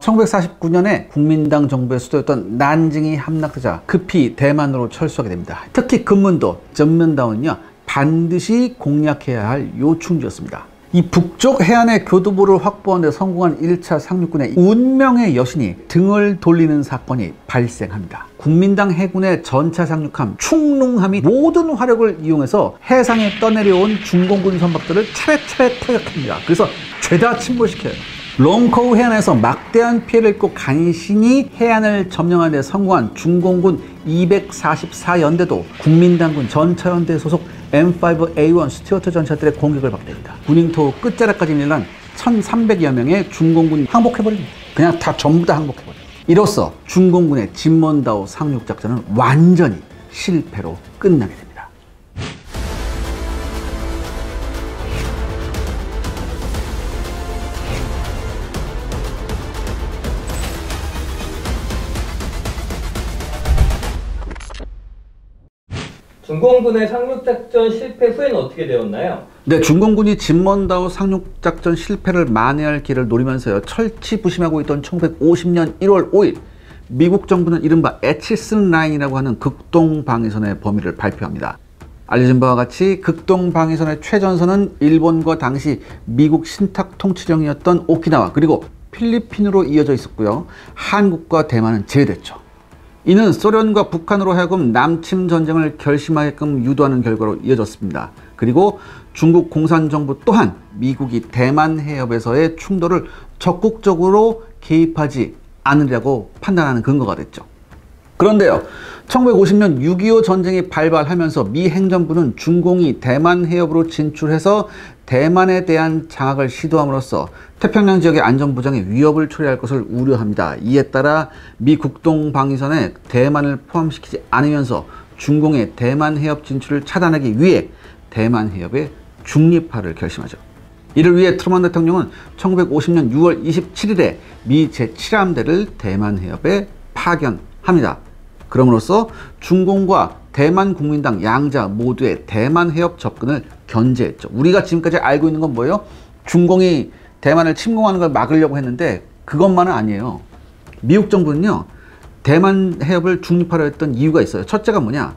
1949년에 국민당 정부의 수도였던 난징이 함락되자 급히 대만으로 철수하게 됩니다. 특히 금문도, 전면다운은요 반드시 공략해야 할 요충지였습니다. 이 북쪽 해안의 교두보를 확보하는 데 성공한 1차 상륙군의 운명의 여신이 등을 돌리는 사건이 발생합니다. 국민당 해군의 전차 상륙함 충농함이 모든 화력을 이용해서 해상에 떠내려온 중공군 선박들을 차례차례 타격합니다. 그래서 죄다 침몰시켜요. 롱코우 해안에서 막대한 피해를 입고 간신히 해안을 점령하는 데 성공한 중공군 244연대도 국민당군 전차연대 소속 M5A1 스튜어트 전차들의 공격을 받게 됩니다. 구닝토우 끝자락까지 밀란 1300여 명의 중공군이 항복해버립니다. 그냥 다 전부 다 항복해버립니다. 이로써 중공군의 진먼다오 상륙작전은 완전히 실패로 끝나게 됩니다. 중공군의 상륙작전 실패 후에는 어떻게 되었나요? 네, 중공군이 진먼다오 상륙작전 실패를 만회할 길을 노리면서요 철치부심하고 있던 1950년 1월 5일 미국 정부는 이른바 애치슨 라인이라고 하는 극동방위선의 범위를 발표합니다. 알려진 바와 같이 극동방위선의 최전선은 일본과 당시 미국 신탁 통치령이었던 오키나와 그리고 필리핀으로 이어져 있었고요. 한국과 대만은 제외됐죠. 이는 소련과 북한으로 하여금 남침 전쟁을 결심하게끔 유도하는 결과로 이어졌습니다. 그리고 중국 공산정부 또한 미국이 대만 해협에서의 충돌을 적극적으로 개입하지 않으려고 판단하는 근거가 됐죠. 그런데요, 1950년 6.25 전쟁이 발발하면서 미 행정부는 중공이 대만 해협으로 진출해서 대만에 대한 장악을 시도함으로써 태평양 지역의 안전보장에 위협을 초래할 것을 우려합니다. 이에 따라 미 국동방위선에 대만을 포함시키지 않으면서 중공의 대만 해협 진출을 차단하기 위해 대만 해협의 중립화를 결심하죠. 이를 위해 트루먼 대통령은 1950년 6월 27일에 미 제7함대를 대만 해협에 파견합니다. 그럼으로써 중공과 대만 국민당 양자 모두의 대만 해협 접근을 견제했죠. 우리가 지금까지 알고 있는 건 뭐예요? 중공이 대만을 침공하는 걸 막으려고 했는데 그것만은 아니에요. 미국 정부는요 대만 해협을 중립화로 했던 이유가 있어요. 첫째가 뭐냐?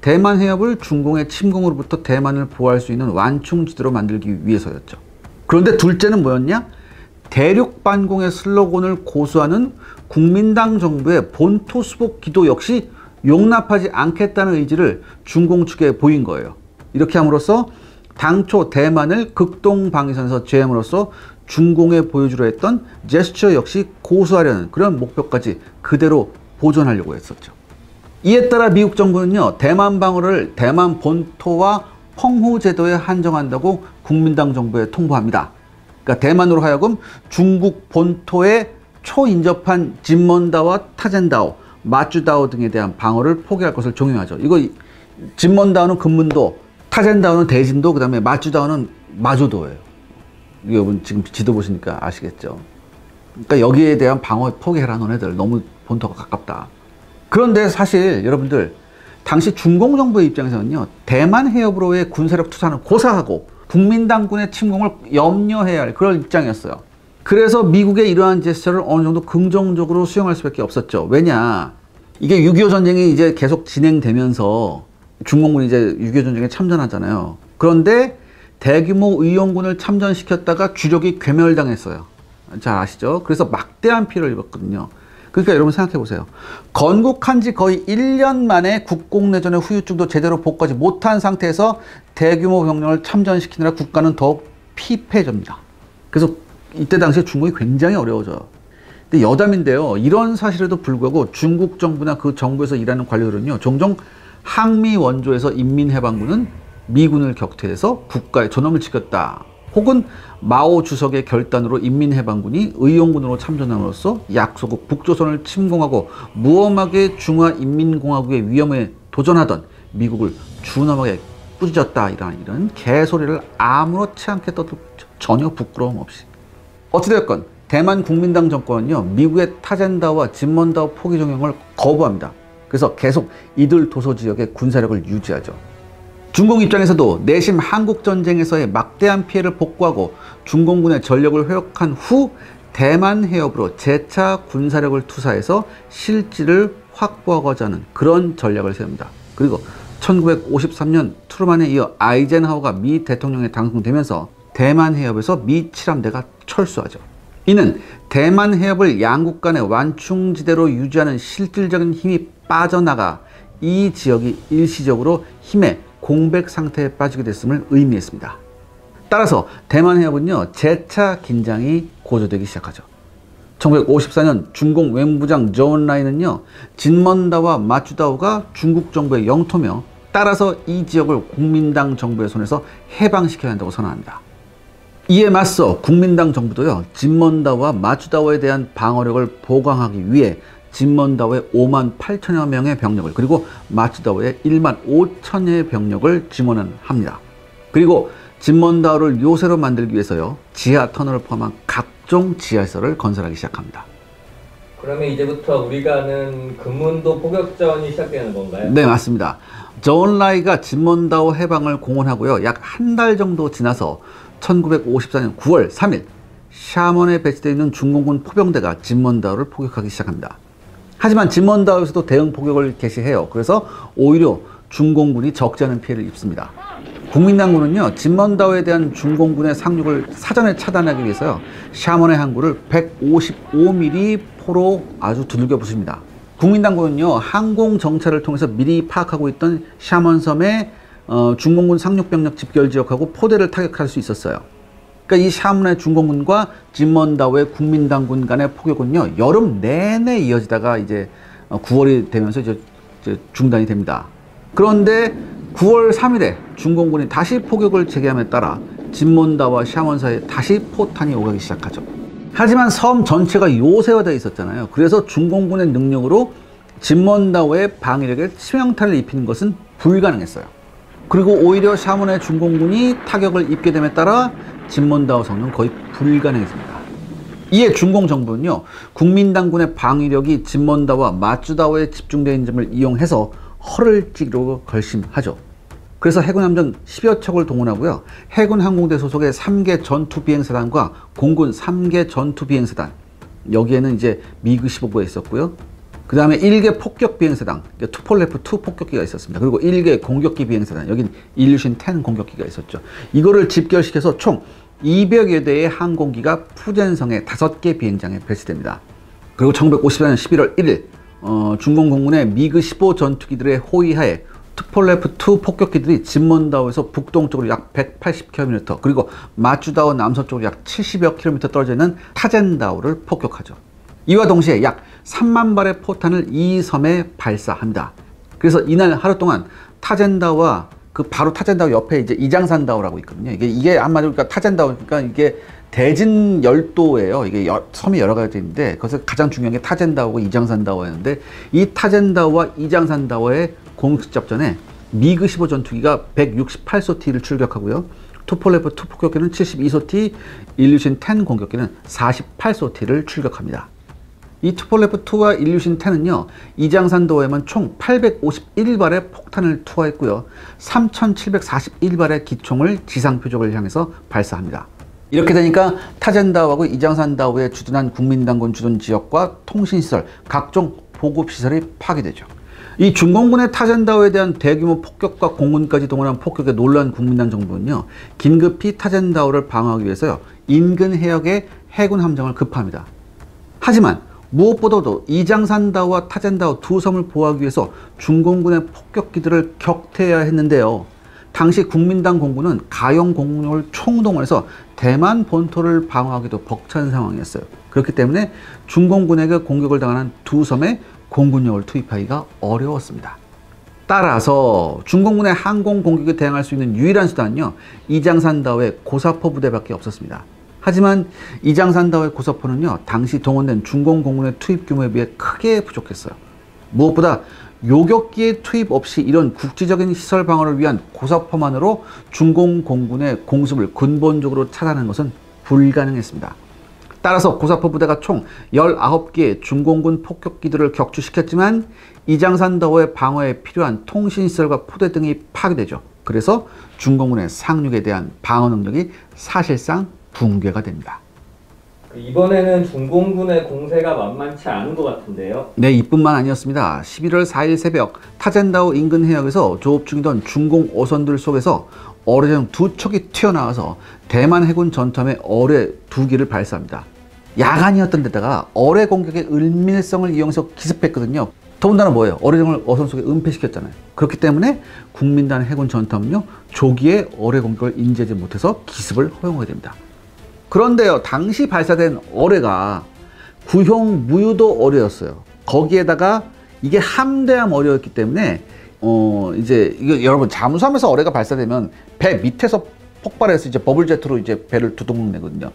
대만 해협을 중공의 침공으로부터 대만을 보호할 수 있는 완충지대로 만들기 위해서였죠. 그런데 둘째는 뭐였냐? 대륙 반공의 슬로건을 고수하는 국민당 정부의 본토 수복 기도 역시 용납하지 않겠다는 의지를 중공 측에 보인 거예요. 이렇게 함으로써 당초 대만을 극동방위선에서 제함으로써 중공에 보여주려 했던 제스처 역시 고수하려는 그런 목표까지 그대로 보존하려고 했었죠. 이에 따라 미국 정부는요 대만 방어를 대만 본토와 펑후 제도에 한정한다고 국민당 정부에 통보합니다. 그러니까 대만으로 하여금 중국 본토에 초인접한 진먼다오와 타젠다오, 마쭈다오 등에 대한 방어를 포기할 것을 종용하죠. 이거 진먼다오는 금문도, 타젠다오는 대진도, 그 다음에 마쭈다오는 마조도예요. 여러분 지금 지도 보시니까 아시겠죠. 그러니까 여기에 대한 방어 포기해라 너네들. 너무 본토가 가깝다. 그런데 사실 여러분들 당시 중공 정부의 입장에서는요 대만 해협으로의 군사력 투사는 고사하고 국민당군의 침공을 염려해야 할 그런 입장이었어요. 그래서 미국의 이러한 제스처를 어느 정도 긍정적으로 수용할 수밖에 없었죠. 왜냐? 이게 6.25 전쟁이 이제 계속 진행되면서 중공군이 이제 6.25 전쟁에 참전하잖아요. 그런데 대규모 의용군을 참전시켰다가 주력이 괴멸당했어요. 잘 아시죠? 그래서 막대한 피해를 입었거든요. 그러니까 여러분 생각해 보세요. 건국한 지 거의 1년 만에 국공내전의 후유증도 제대로 복구하지 못한 상태에서 대규모 병력을 참전시키느라 국가는 더욱 피폐해집니다. 그래서 이때 당시에 중국이 굉장히 어려워져요. 근데 여담인데요. 이런 사실에도 불구하고 중국 정부나 그 정부에서 일하는 관료들은요. 종종 항미 원조에서 인민해방군은 미군을 격퇴해서 국가의 존엄을 지켰다. 혹은 마오 주석의 결단으로 인민해방군이 의용군으로 참전함으로써 약소국 북조선을 침공하고 무엄하게 중화인민공화국의 위험에 도전하던 미국을 준엄하게 꾸짖었다. 이런 개소리를 아무렇지 않게 떠도 전혀 부끄러움 없이. 어찌되었건 대만 국민당 정권은요 미국의 타젠다오와 진먼다오 포기 종용을 거부합니다. 그래서 계속 이들 도서 지역의 군사력을 유지하죠. 중공 입장에서도 내심 한국전쟁에서의 막대한 피해를 복구하고 중공군의 전력을 회복한 후 대만 해협으로 재차 군사력을 투사해서 실지를 확보하고자 하는 그런 전략을 세웁니다. 그리고 1953년 트루만에 이어 아이젠하워가 미 대통령에 당선되면서 대만 해협에서 미 칠함대가 철수하죠. 이는 대만 해협을 양국 간의 완충지대로 유지하는 실질적인 힘이 빠져나가 이 지역이 일시적으로 힘의 공백 상태에 빠지게 됐음을 의미했습니다. 따라서 대만 해협은요, 재차 긴장이 고조되기 시작하죠. 1954년 중공 외무부장 저온라이는요, 진먼다와 마추다오가 중국 정부의 영토며 따라서 이 지역을 국민당 정부의 손에서 해방시켜야 한다고 선언합니다. 이에 맞서 국민당 정부도요, 진먼다와 마추다오에 대한 방어력을 보강하기 위해 진먼다오의 5만 8천여 명의 병력을, 그리고 마추다오의 1만 5천여의 병력을 증원합니다. 그리고 진먼다오를 요새로 만들기 위해서요, 지하 터널을 포함한 각종 지하시설을 건설하기 시작합니다. 그러면 이제부터 우리가 아는 금문도 포격전이 시작되는 건가요? 네, 맞습니다. 저온라이가 진먼다오 해방을 공언하고요, 약 한 달 정도 지나서 1954년 9월 3일 샤먼에 배치되어 있는 중공군 포병대가 진먼다오를 포격하기 시작합니다. 하지만 진먼다오에서도 대응 포격을 개시해요. 그래서 오히려 중공군이 적지 않은 피해를 입습니다. 국민당군은요, 진먼다오에 대한 중공군의 상륙을 사전에 차단하기 위해서요, 샤먼의 항구를 155mm 포로 아주 두들겨 부숩니다. 국민당군은요, 항공 정찰을 통해서 미리 파악하고 있던 샤먼섬의 중공군 상륙병력 집결 지역하고 포대를 타격할 수 있었어요. 그러니까 이 샤먼의 중공군과 진먼다오의 국민당군 간의 포격은요, 여름 내내 이어지다가 이제 9월이 되면서 이제 중단이 됩니다. 그런데 9월 3일에 중공군이 다시 포격을 재개함에 따라 진먼다오와 샤먼 사이에 다시 포탄이 오가기 시작하죠. 하지만 섬 전체가 요새화되어 있었잖아요. 그래서 중공군의 능력으로 진먼다오의 방위력에 치명타를 입히는 것은 불가능했어요. 그리고 오히려 샤먼의 중공군이 타격을 입게 됨에 따라 진먼다오 성은 거의 불가능했습니다. 이에 중공 정부는요, 국민당군의 방위력이 진먼다오와 마추다오에 집중되어 있는 점을 이용해서 허를 찌르고 결심하죠. 그래서 해군함전 10여 척을 동원하고요, 해군 항공대 소속의 3개 전투 비행사단과 공군 3개 전투 비행사단, 여기에는 이제 미그 15가 있었고요, 그 다음에 1개 폭격 비행사단, 투폴레프 2 폭격기가 있었습니다. 그리고 1개 공격기 비행사단, 여긴 일루신 10 공격기가 있었죠. 이거를 집결시켜서 총 200여 대의 항공기가 푸젠성의 5개 비행장에 배치됩니다. 그리고 1954년 11월 1일 중공 공군의 미그 15 전투기들의 호위하에 투폴레프 2 폭격기들이 진먼다오에서 북동쪽으로 약 180km, 그리고 마추다오 남서쪽으로 약 70여 km 떨어져 있는 타젠다오를 폭격하죠. 이와 동시에 약 3만 발의 포탄을 이 섬에 발사합니다. 그래서 이날 하루 동안 타젠다오와 바로 타젠다오 옆에 이제 이장산다오라고 있거든요. 이게 한마디로 그러니까 타젠다오, 그러니까 이게 대진 열도예요. 이게 섬이 여러 가지 있는데, 거기서 가장 중요한 게 타젠다오고 이장산다오였는데, 이 타젠다오와 이장산다오의 공식 작전에 미그 15 전투기가 168소티를 출격하고요, 투폴레프 2 폭격기는 72소티, 일루신 10 공격기는 48소티를 출격합니다. 이 투폴레프 2와 일루신 10은요, 이장산도에만 총 851발의 폭탄을 투하했고요, 3741발의 기총을 지상 표적을 향해서 발사합니다. 이렇게 되니까 타젠다오하고 이장산다오에 주둔한 국민당군 주둔 지역과 통신시설, 각종 보급시설이 파괴되죠. 이 중공군의 타젠다오에 대한 대규모 폭격과 공군까지 동원한 폭격에 놀란 국민당 정부는요, 긴급히 타젠다오를 방어하기 위해서요, 인근 해역에 해군 함정을 급파합니다. 하지만 무엇보다도 이장산다오와 타젠다오 두 섬을 보호하기 위해서 중공군의 폭격기들을 격퇴해야 했는데요, 당시 국민당 공군은 가용 공군을 총동원해서 대만 본토를 방어하기도 벅찬 상황이었어요. 그렇기 때문에 중공군에게 공격을 당하는 두 섬에 공군력을 투입하기가 어려웠습니다. 따라서 중공군의 항공 공격에 대항할 수 있는 유일한 수단은요, 이장산다오의 고사포 부대밖에 없었습니다. 하지만 이장산다오의 고사포는요, 당시 동원된 중공 공군의 투입 규모에 비해 크게 부족했어요. 무엇보다 요격기의 투입 없이 이런 국지적인 시설 방어를 위한 고사포만으로 중공 공군의 공습을 근본적으로 차단하는 것은 불가능했습니다. 따라서 고사포 부대가 총 19개의 중공군 폭격기들을 격추시켰지만 이장산다오의 방어에 필요한 통신시설과 포대 등이 파괴되죠. 그래서 중공군의 상륙에 대한 방어 능력이 사실상 붕괴가 됩니다. 이번에는 중공군의 공세가 만만치 않은 것 같은데요. 네, 이뿐만 아니었습니다. 11월 4일 새벽 타젠다오 인근 해역에서 조업 중이던 중공 어선들 속에서 어뢰정 2척이 튀어나와서 대만 해군 전투함의 어뢰 2기를 발사합니다. 야간이었던 데다가 어뢰 공격의 은밀성을 이용해서 기습했거든요. 더군다나 뭐예요? 어뢰정을 어선 속에 은폐시켰잖아요. 그렇기 때문에 국민당 해군 전투함은요, 조기에 어뢰 공격을 인지하지 못해서 기습을 허용하게 됩니다. 그런데요, 당시 발사된 어뢰가 구형 무유도 어뢰였어요. 거기에다가 이게 함대함 어뢰였기 때문에 이제 이거 여러분, 잠수함에서 어뢰가 발사되면 배 밑에서 폭발해서 이제 버블제트로 이제 배를 두둥 내거든요.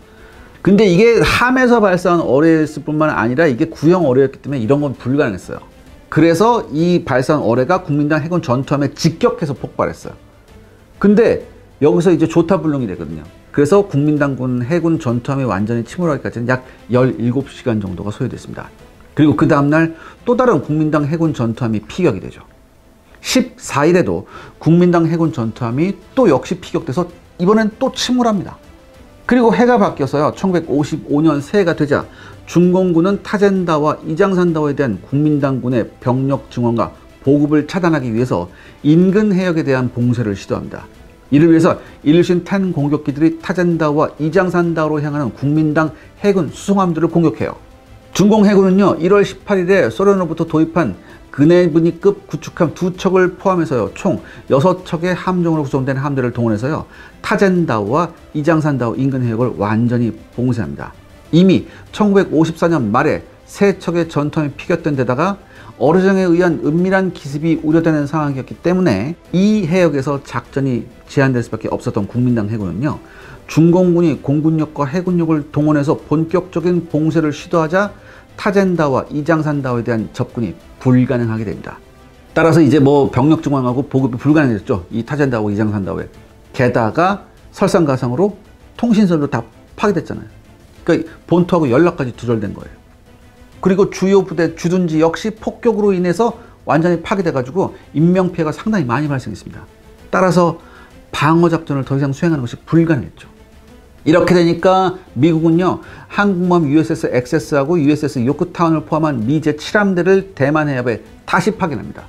근데 이게 함에서 발사한 어뢰였을 뿐만 아니라 이게 구형 어뢰였기 때문에 이런 건 불가능했어요. 그래서 이 발사한 어뢰가 국민당 해군 전투함에 직격해서 폭발했어요. 근데 여기서 이제 조타불능이 되거든요. 그래서 국민당군 해군 전투함이 완전히 침몰하기까지는 약 17시간 정도가 소요됐습니다. 그리고 그 다음날 또 다른 국민당 해군 전투함이 피격이 되죠. 14일에도 국민당 해군 전투함이 또 역시 피격돼서 이번엔 또 침몰합니다. 그리고 해가 바뀌어서요, 1955년 새해가 되자 중공군은 타젠다와 이장산다오에 대한 국민당군의 병력 증원과 보급을 차단하기 위해서 인근 해역에 대한 봉쇄를 시도합니다. 이를 위해서 일신 탄 공격기들이 타젠다와 이장산다오로 향하는 국민당 해군 수송함들을 공격해요. 중공 해군은요, 1월 18일에 소련으로부터 도입한 그네브니급 구축함 2척을 포함해서요, 총 6척의 함정으로 구성된 함대를 동원해서요, 타젠다오와 이장산다오 인근 해역을 완전히 봉쇄합니다. 이미 1954년 말에 3척의 전투함이 피격된 데다가 어뢰정에 의한 은밀한 기습이 우려되는 상황이었기 때문에 이 해역에서 작전이 제한될 수밖에 없었던 국민당 해군은요, 중공군이 공군력과 해군력을 동원해서 본격적인 봉쇄를 시도하자 타젠다와 이장산다오에 대한 접근이 불가능하게 됩니다. 따라서 이제 뭐 병력 증원하고 보급이 불가능해졌죠. 이 타젠다오, 이장산다오에. 게다가 설상가상으로 통신선도 다 파괴됐잖아요. 그러니까 본토하고 연락까지 두절된 거예요. 그리고 주요 부대 주둔지 역시 폭격으로 인해서 완전히 파괴돼가지고 인명피해가 상당히 많이 발생했습니다. 따라서 방어작전을 더 이상 수행하는 것이 불가능했죠. 이렇게 되니까 미국은요, 항공모함 USS 엑세스하고 USS 요크타운을 포함한 미 제7함대를 대만 해협에 다시 파견합니다.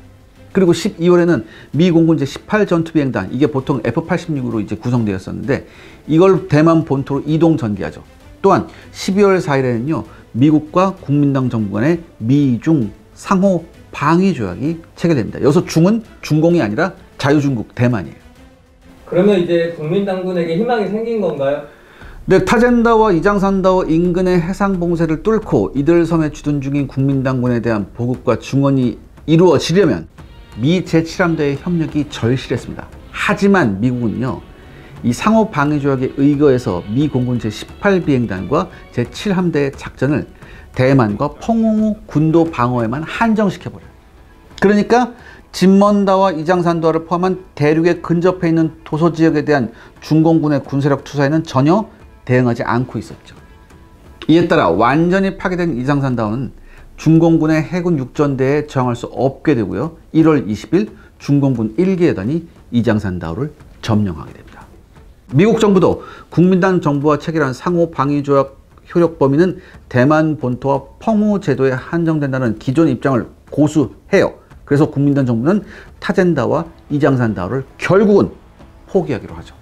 그리고 12월에는 미 공군 제18 전투비행단, 이게 보통 F-86으로 이제 구성되었었는데 이걸 대만 본토로 이동 전개하죠. 또한 12월 4일에는요, 미국과 국민당 정부 간의 미중 상호 방위 조약이 체결됩니다. 여기서 중은 중공이 아니라 자유중국 대만이에요. 그러면 이제 국민당군에게 희망이 생긴 건가요? 네, 타젠다와 이장산다오 인근의 해상 봉쇄를 뚫고 이들 섬에 주둔 중인 국민당군에 대한 보급과 증원이 이루어지려면 미 제7함대의 협력이 절실했습니다. 하지만 미국은요, 이 상호 방위 조약에 의거해서 미 공군 제18비행단과 제7함대의 작전을 대만과 펑옹 군도 방어에만 한정시켜버려요. 그러니까 진먼다와 이장산도와를 포함한 대륙에 근접해 있는 도서 지역에 대한 중공군의 군사력 투사에는 전혀 대응하지 않고 있었죠. 이에 따라 완전히 파괴된 이장산다오는 중공군의 해군 육전대에 저항할 수 없게 되고요, 1월 20일 중공군 1기 여단이 이장산다오를 점령하게 됩니다. 미국 정부도 국민당 정부와 체결한 상호 방위 조약 효력 범위는 대만 본토와 펑우 제도에 한정된다는 기존 입장을 고수해요. 그래서 국민당 정부는 타젠다와 이장산다오를 결국은 포기하기로 하죠.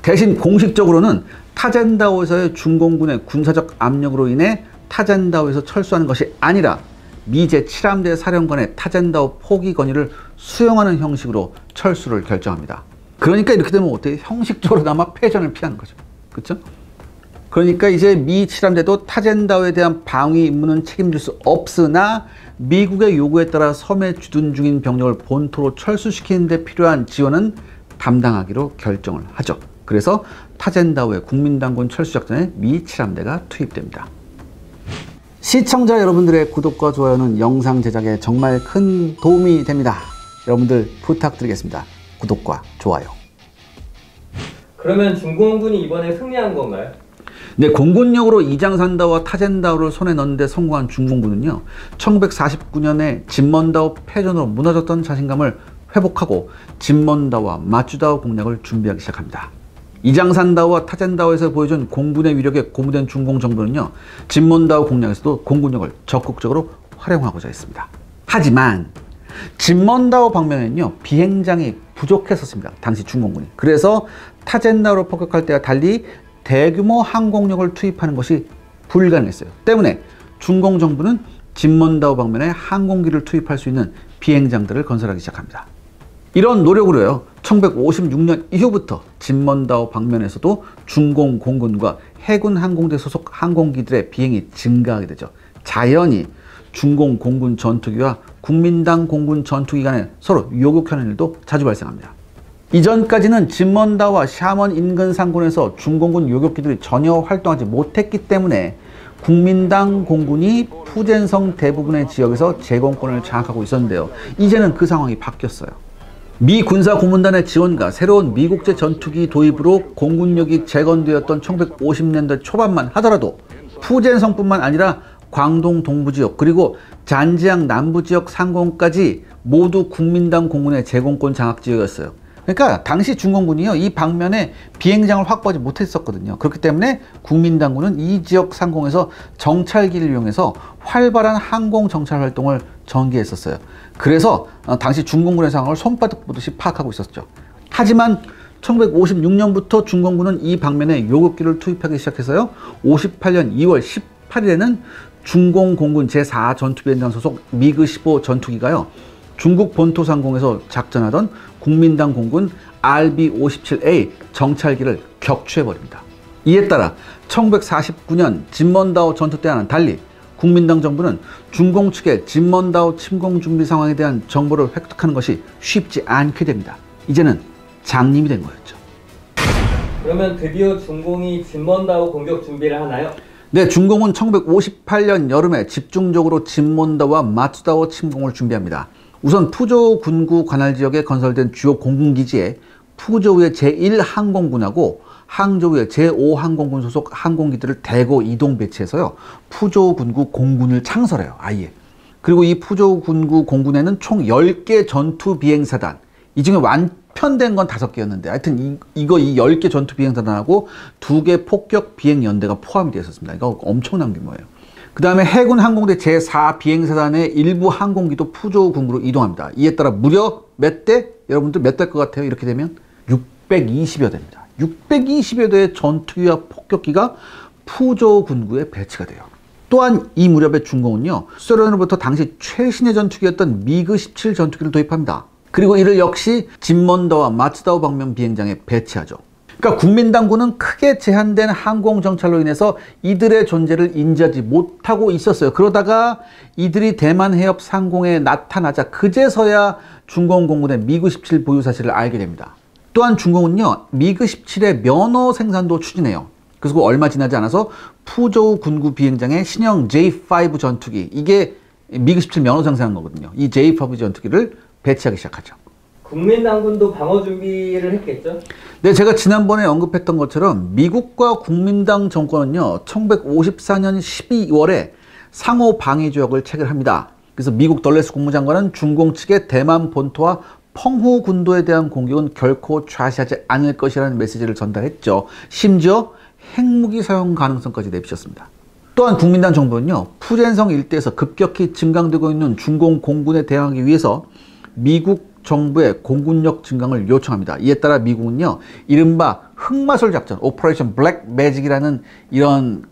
대신 공식적으로는 타젠다오에서의 중공군의 군사적 압력으로 인해 타젠다오에서 철수하는 것이 아니라 미 제7함대 사령관의 타젠다오 포기 건의를 수용하는 형식으로 철수를 결정합니다. 그러니까 이렇게 되면 어떻게 형식적으로나마 패전을 피하는 거죠. 그렇죠? 그러니까 이제 미 7함대도 타젠다오에 대한 방위 임무는 책임질 수 없으나 미국의 요구에 따라 섬에 주둔 중인 병력을 본토로 철수시키는 데 필요한 지원은 담당하기로 결정을 하죠. 그래서 타젠다오의 국민당군 철수작전에 미 7함대가 투입됩니다. 시청자 여러분들의 구독과 좋아요는 영상 제작에 정말 큰 도움이 됩니다. 여러분들 부탁드리겠습니다. 구독과 좋아요. 그러면 중공군이 이번에 승리한 건가요? 네, 공군력으로 이장산다오와 타젠다오를 손에 넣는 데 성공한 중공군은요, 1949년에 진먼다오 패전으로 무너졌던 자신감을 회복하고 진먼다오와 마쭈다오 공략을 준비하기 시작합니다. 이장산다오와 타젠다오에서 보여준 공군의 위력에 고무된 중공 정부는요, 진몬다오 공략에서도 공군력을 적극적으로 활용하고자 했습니다. 하지만 진몬다오 방면에는요, 비행장이 부족했었습니다. 당시 중공군이. 그래서 타젠다오로 폭격할 때와 달리 대규모 항공력을 투입하는 것이 불가능했어요. 때문에 중공 정부는 진몬다오 방면에 항공기를 투입할 수 있는 비행장들을 건설하기 시작합니다. 이런 노력으로요, 1956년 이후부터 진몬다오 방면에서도 중공 공군과 해군 항공대 소속 항공기들의 비행이 증가하게 되죠. 자연히 중공 공군 전투기와 국민당 공군 전투기 간에 서로 요격하는 일도 자주 발생합니다. 이전까지는 진몬다오와 샤먼 인근 상군에서 중공군 요격기들이 전혀 활동하지 못했기 때문에 국민당 공군이 푸젠성 대부분의 지역에서 제공권을 장악하고 있었는데요. 이제는 그 상황이 바뀌었어요. 미 군사 고문단의 지원과 새로운 미국제 전투기 도입으로 공군력이 재건되었던 1950년대 초반만 하더라도 푸젠성뿐만 아니라 광동 동부지역 그리고 잔지앙 남부지역 상공까지 모두 국민당 공군의 제공권 장악 지역이었어요. 그러니까 당시 중공군이요, 이 방면에 비행장을 확보하지 못했었거든요. 그렇기 때문에 국민당군은 이 지역 상공에서 정찰기를 이용해서 활발한 항공 정찰 활동을 전개했었어요. 그래서 당시 중공군의 상황을 손바닥 보듯이 파악하고 있었죠. 하지만 1956년부터 중공군은 이 방면에 요격기를 투입하기 시작해서요, 58년 2월 18일에는 중공 공군 제4 전투비행장 소속 미그-15 전투기가요, 중국 본토 상공에서 작전하던 국민당 공군 RB-57A 정찰기를 격추해버립니다. 이에 따라 1949년 진몬다오 전투 때와는 달리 국민당 정부는 중공 측의 진몬다오 침공 준비 상황에 대한 정보를 획득하는 것이 쉽지 않게 됩니다. 이제는 장님이 된 거였죠. 그러면 드디어 중공이 진몬다오 공격 준비를 하나요? 네, 중공은 1958년 여름에 집중적으로 진몬다오와 마츠다오 침공을 준비합니다. 우선 푸조우 군구 관할 지역에 건설된 주요 공군기지에 푸조우의 제1항공군하고 항저우의 제5항공군 소속 항공기들을 대거 이동 배치해서요, 푸조우 군구 공군을 창설해요, 아예. 그리고 이 푸조우 군구 공군에는 총 10개 전투 비행사단, 이 중에 완편된 건 5개였는데 하여튼 이 10개 전투 비행사단하고 2개 폭격 비행연대가 포함이 되어 있었습니다. 이거 엄청난 규모예요. 그 다음에 해군 항공대 제4 비행사단의 일부 항공기도 푸조우 군구로 이동합니다. 이에 따라 무려 몇 대? 여러분들 몇 대일 것 같아요? 이렇게 되면 620여 대입니다. 620여 대의 전투기와 폭격기가 푸조우 군구에 배치가 돼요. 또한 이 무렵에 중공은요, 소련으로부터 당시 최신의 전투기였던 미그-17 전투기를 도입합니다. 그리고 이를 역시 진몬다오와 마츠다오 방면 비행장에 배치하죠. 그러니까 국민당군은 크게 제한된 항공 정찰로 인해서 이들의 존재를 인지하지 못하고 있었어요. 그러다가 이들이 대만 해협 상공에 나타나자 그제서야 중공 공군의 미그-17 보유 사실을 알게 됩니다. 또한 중공은요, 미그-17의 면허 생산도 추진해요. 그래서 얼마 지나지 않아서 푸조우 군구 비행장에 신형 J5 전투기, 이게 미그-17 면허 생산한 거거든요. 이 J5 전투기를 배치하기 시작하죠. 국민당군도 방어 준비를 했겠죠? 네, 제가 지난번에 언급했던 것처럼 미국과 국민당 정권은요, 1954년 12월에 상호 방위 조약을 체결합니다. 그래서 미국 덜레스 국무장관은 중공 측의 대만 본토와 펑후 군도에 대한 공격은 결코 좌시하지 않을 것이라는 메시지를 전달했죠. 심지어 핵무기 사용 가능성까지 내비쳤습니다. 또한 국민당 정부는요, 푸젠성 일대에서 급격히 증강되고 있는 중공 공군에 대항하기 위해서 미국 정부의 공군력 증강을 요청합니다. 이에 따라 미국은요, 이른바 흑마술 작전, 오퍼레이션 블랙 매직이라는 이런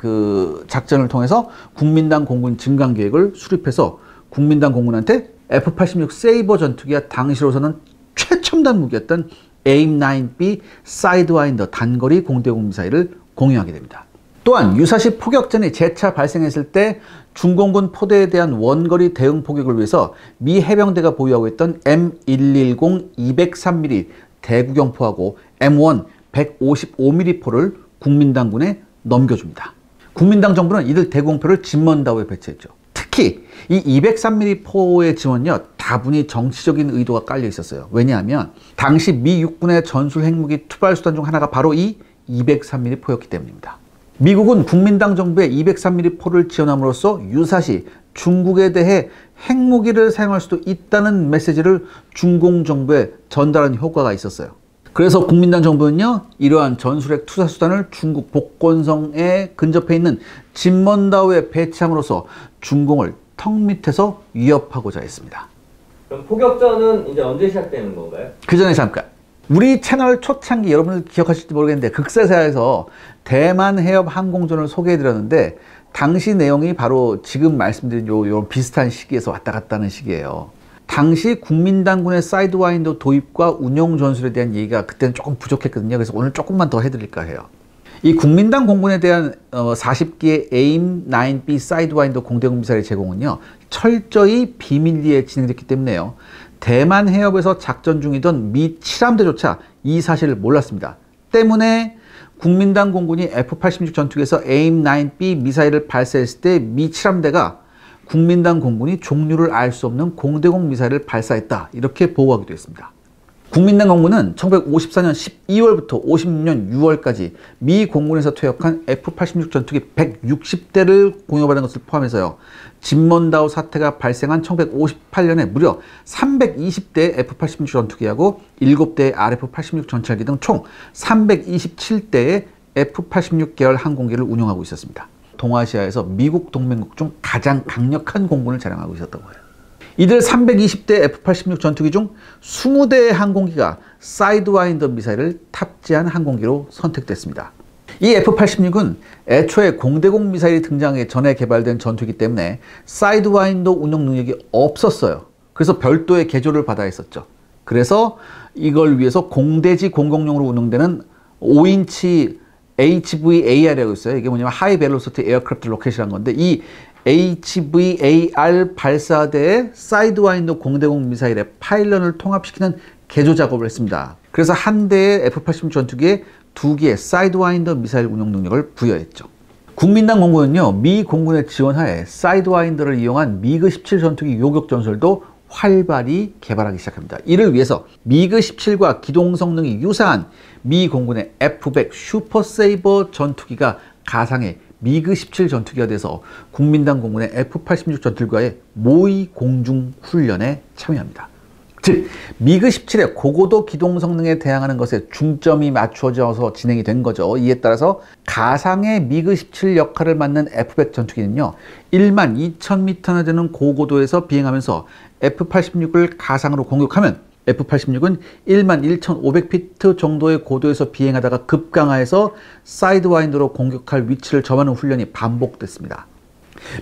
작전을 통해서 국민당 공군 증강 계획을 수립해서 국민당 공군한테 F-86 세이버 전투기와 당시로서는 최첨단 무기였던 AIM-9B 사이드와인더 단거리 공대공 미사일을 공유하게 됩니다. 또한 유사시 포격전이 재차 발생했을 때 중공군 포대에 대한 원거리 대응 포격을 위해서 미 해병대가 보유하고 있던 M110 203mm 대구경포하고 M1 155mm 포를 국민당군에 넘겨줍니다. 국민당 정부는 이들 대공포를 진몬다오에 배치했죠. 특히 이 203mm 포의 지원은요, 다분히 정치적인 의도가 깔려 있었어요. 왜냐하면 당시 미 육군의 전술 핵무기 투발 수단 중 하나가 바로 이 203mm 포였기 때문입니다. 미국은 국민당 정부의 203mm 포를 지원함으로써 유사시 중국에 대해 핵무기를 사용할 수도 있다는 메시지를 중공 정부에 전달하는 효과가 있었어요. 그래서 국민당 정부는요, 이러한 전술핵 투사 수단을 중국 복건성에 근접해 있는 진먼다오에 배치함으로써 중공을 턱 밑에서 위협하고자 했습니다. 그럼 포격전은 이제 언제 시작되는 건가요? 그 전에 잠깐. 우리 채널 초창기 여러분들 기억하실지 모르겠는데 극세사에서 대만 해협 항공전을 소개해드렸는데 당시 내용이 바로 지금 말씀드린 요 비슷한 시기에서 왔다 갔다 하는 시기예요. 당시 국민당군의 사이드와인더 도입과 운용 전술에 대한 얘기가 그때는 조금 부족했거든요. 그래서 오늘 조금만 더 해드릴까 해요. 이 국민당 공군에 대한 40기의 AIM-9B 사이드와인더 공대공 미사일 제공은요, 철저히 비밀리에 진행됐기 때문에요, 대만 해협에서 작전 중이던 미 7함대조차 이 사실을 몰랐습니다. 때문에 국민당 공군이 F-86 전투기에서 AIM-9B 미사일을 발사했을 때 미 7함대가 국민당 공군이 종류를 알 수 없는 공대공 미사일을 발사했다, 이렇게 보고하기도 했습니다. 국민당 공군은 1954년 12월부터 56년 6월까지 미 공군에서 퇴역한 F-86 전투기 160대를 공여받은 것을 포함해서요, 진먼다오 사태가 발생한 1958년에 무려 320대의 F-86 전투기하고 7대의 RF-86 전차기 등 총 327대의 F-86 계열 항공기를 운용하고 있었습니다. 동아시아에서 미국 동맹국 중 가장 강력한 공군을 자랑하고 있었던 거예요. 이들 320대 F-86 전투기 중 20대의 항공기가 사이드와인더 미사일을 탑재한 항공기로 선택됐습니다. 이 F-86은 애초에 공대공 미사일이 등장하기 전에 개발된 전투기이기 때문에 사이드와인더 운용 능력이 없었어요. 그래서 별도의 개조를 받아야 했었죠. 그래서 이걸 위해서 공대지 공격용으로 운용되는 5인치 HVAR이라고 있어요. 이게 뭐냐면 하이 벨로시티 에어크래프트 로켓이라는 건데, 이 HVAR 발사대의 사이드와인더 공대공 미사일의 파일런을 통합시키는 개조 작업을 했습니다. 그래서 한 대의 F-86 전투기에 2개의 사이드와인더 미사일 운용 능력을 부여했죠. 국민당 공군은요, 미 공군의 지원하에 사이드와인더를 이용한 미그-17 전투기 요격 전술도 활발히 개발하기 시작합니다. 이를 위해서 미그-17과 기동 성능이 유사한 미 공군의 F-100 슈퍼세이버 전투기가 가상의 미그-17 전투기가 돼서 국민당 공군의 F-86 전투기와의 모의 공중 훈련에 참여합니다. 즉, 미그-17의 고고도 기동 성능에 대항하는 것에 중점이 맞춰져서 진행이 된 거죠. 이에 따라서 가상의 미그-17 역할을 맡는 F-100 전투기는요, 12,000m나 되는 고고도에서 비행하면서 F-86을 가상으로 공격하면 F-86은 11,500피트 정도의 고도에서 비행하다가 급강하해서 사이드와인더로 공격할 위치를 점하는 훈련이 반복됐습니다.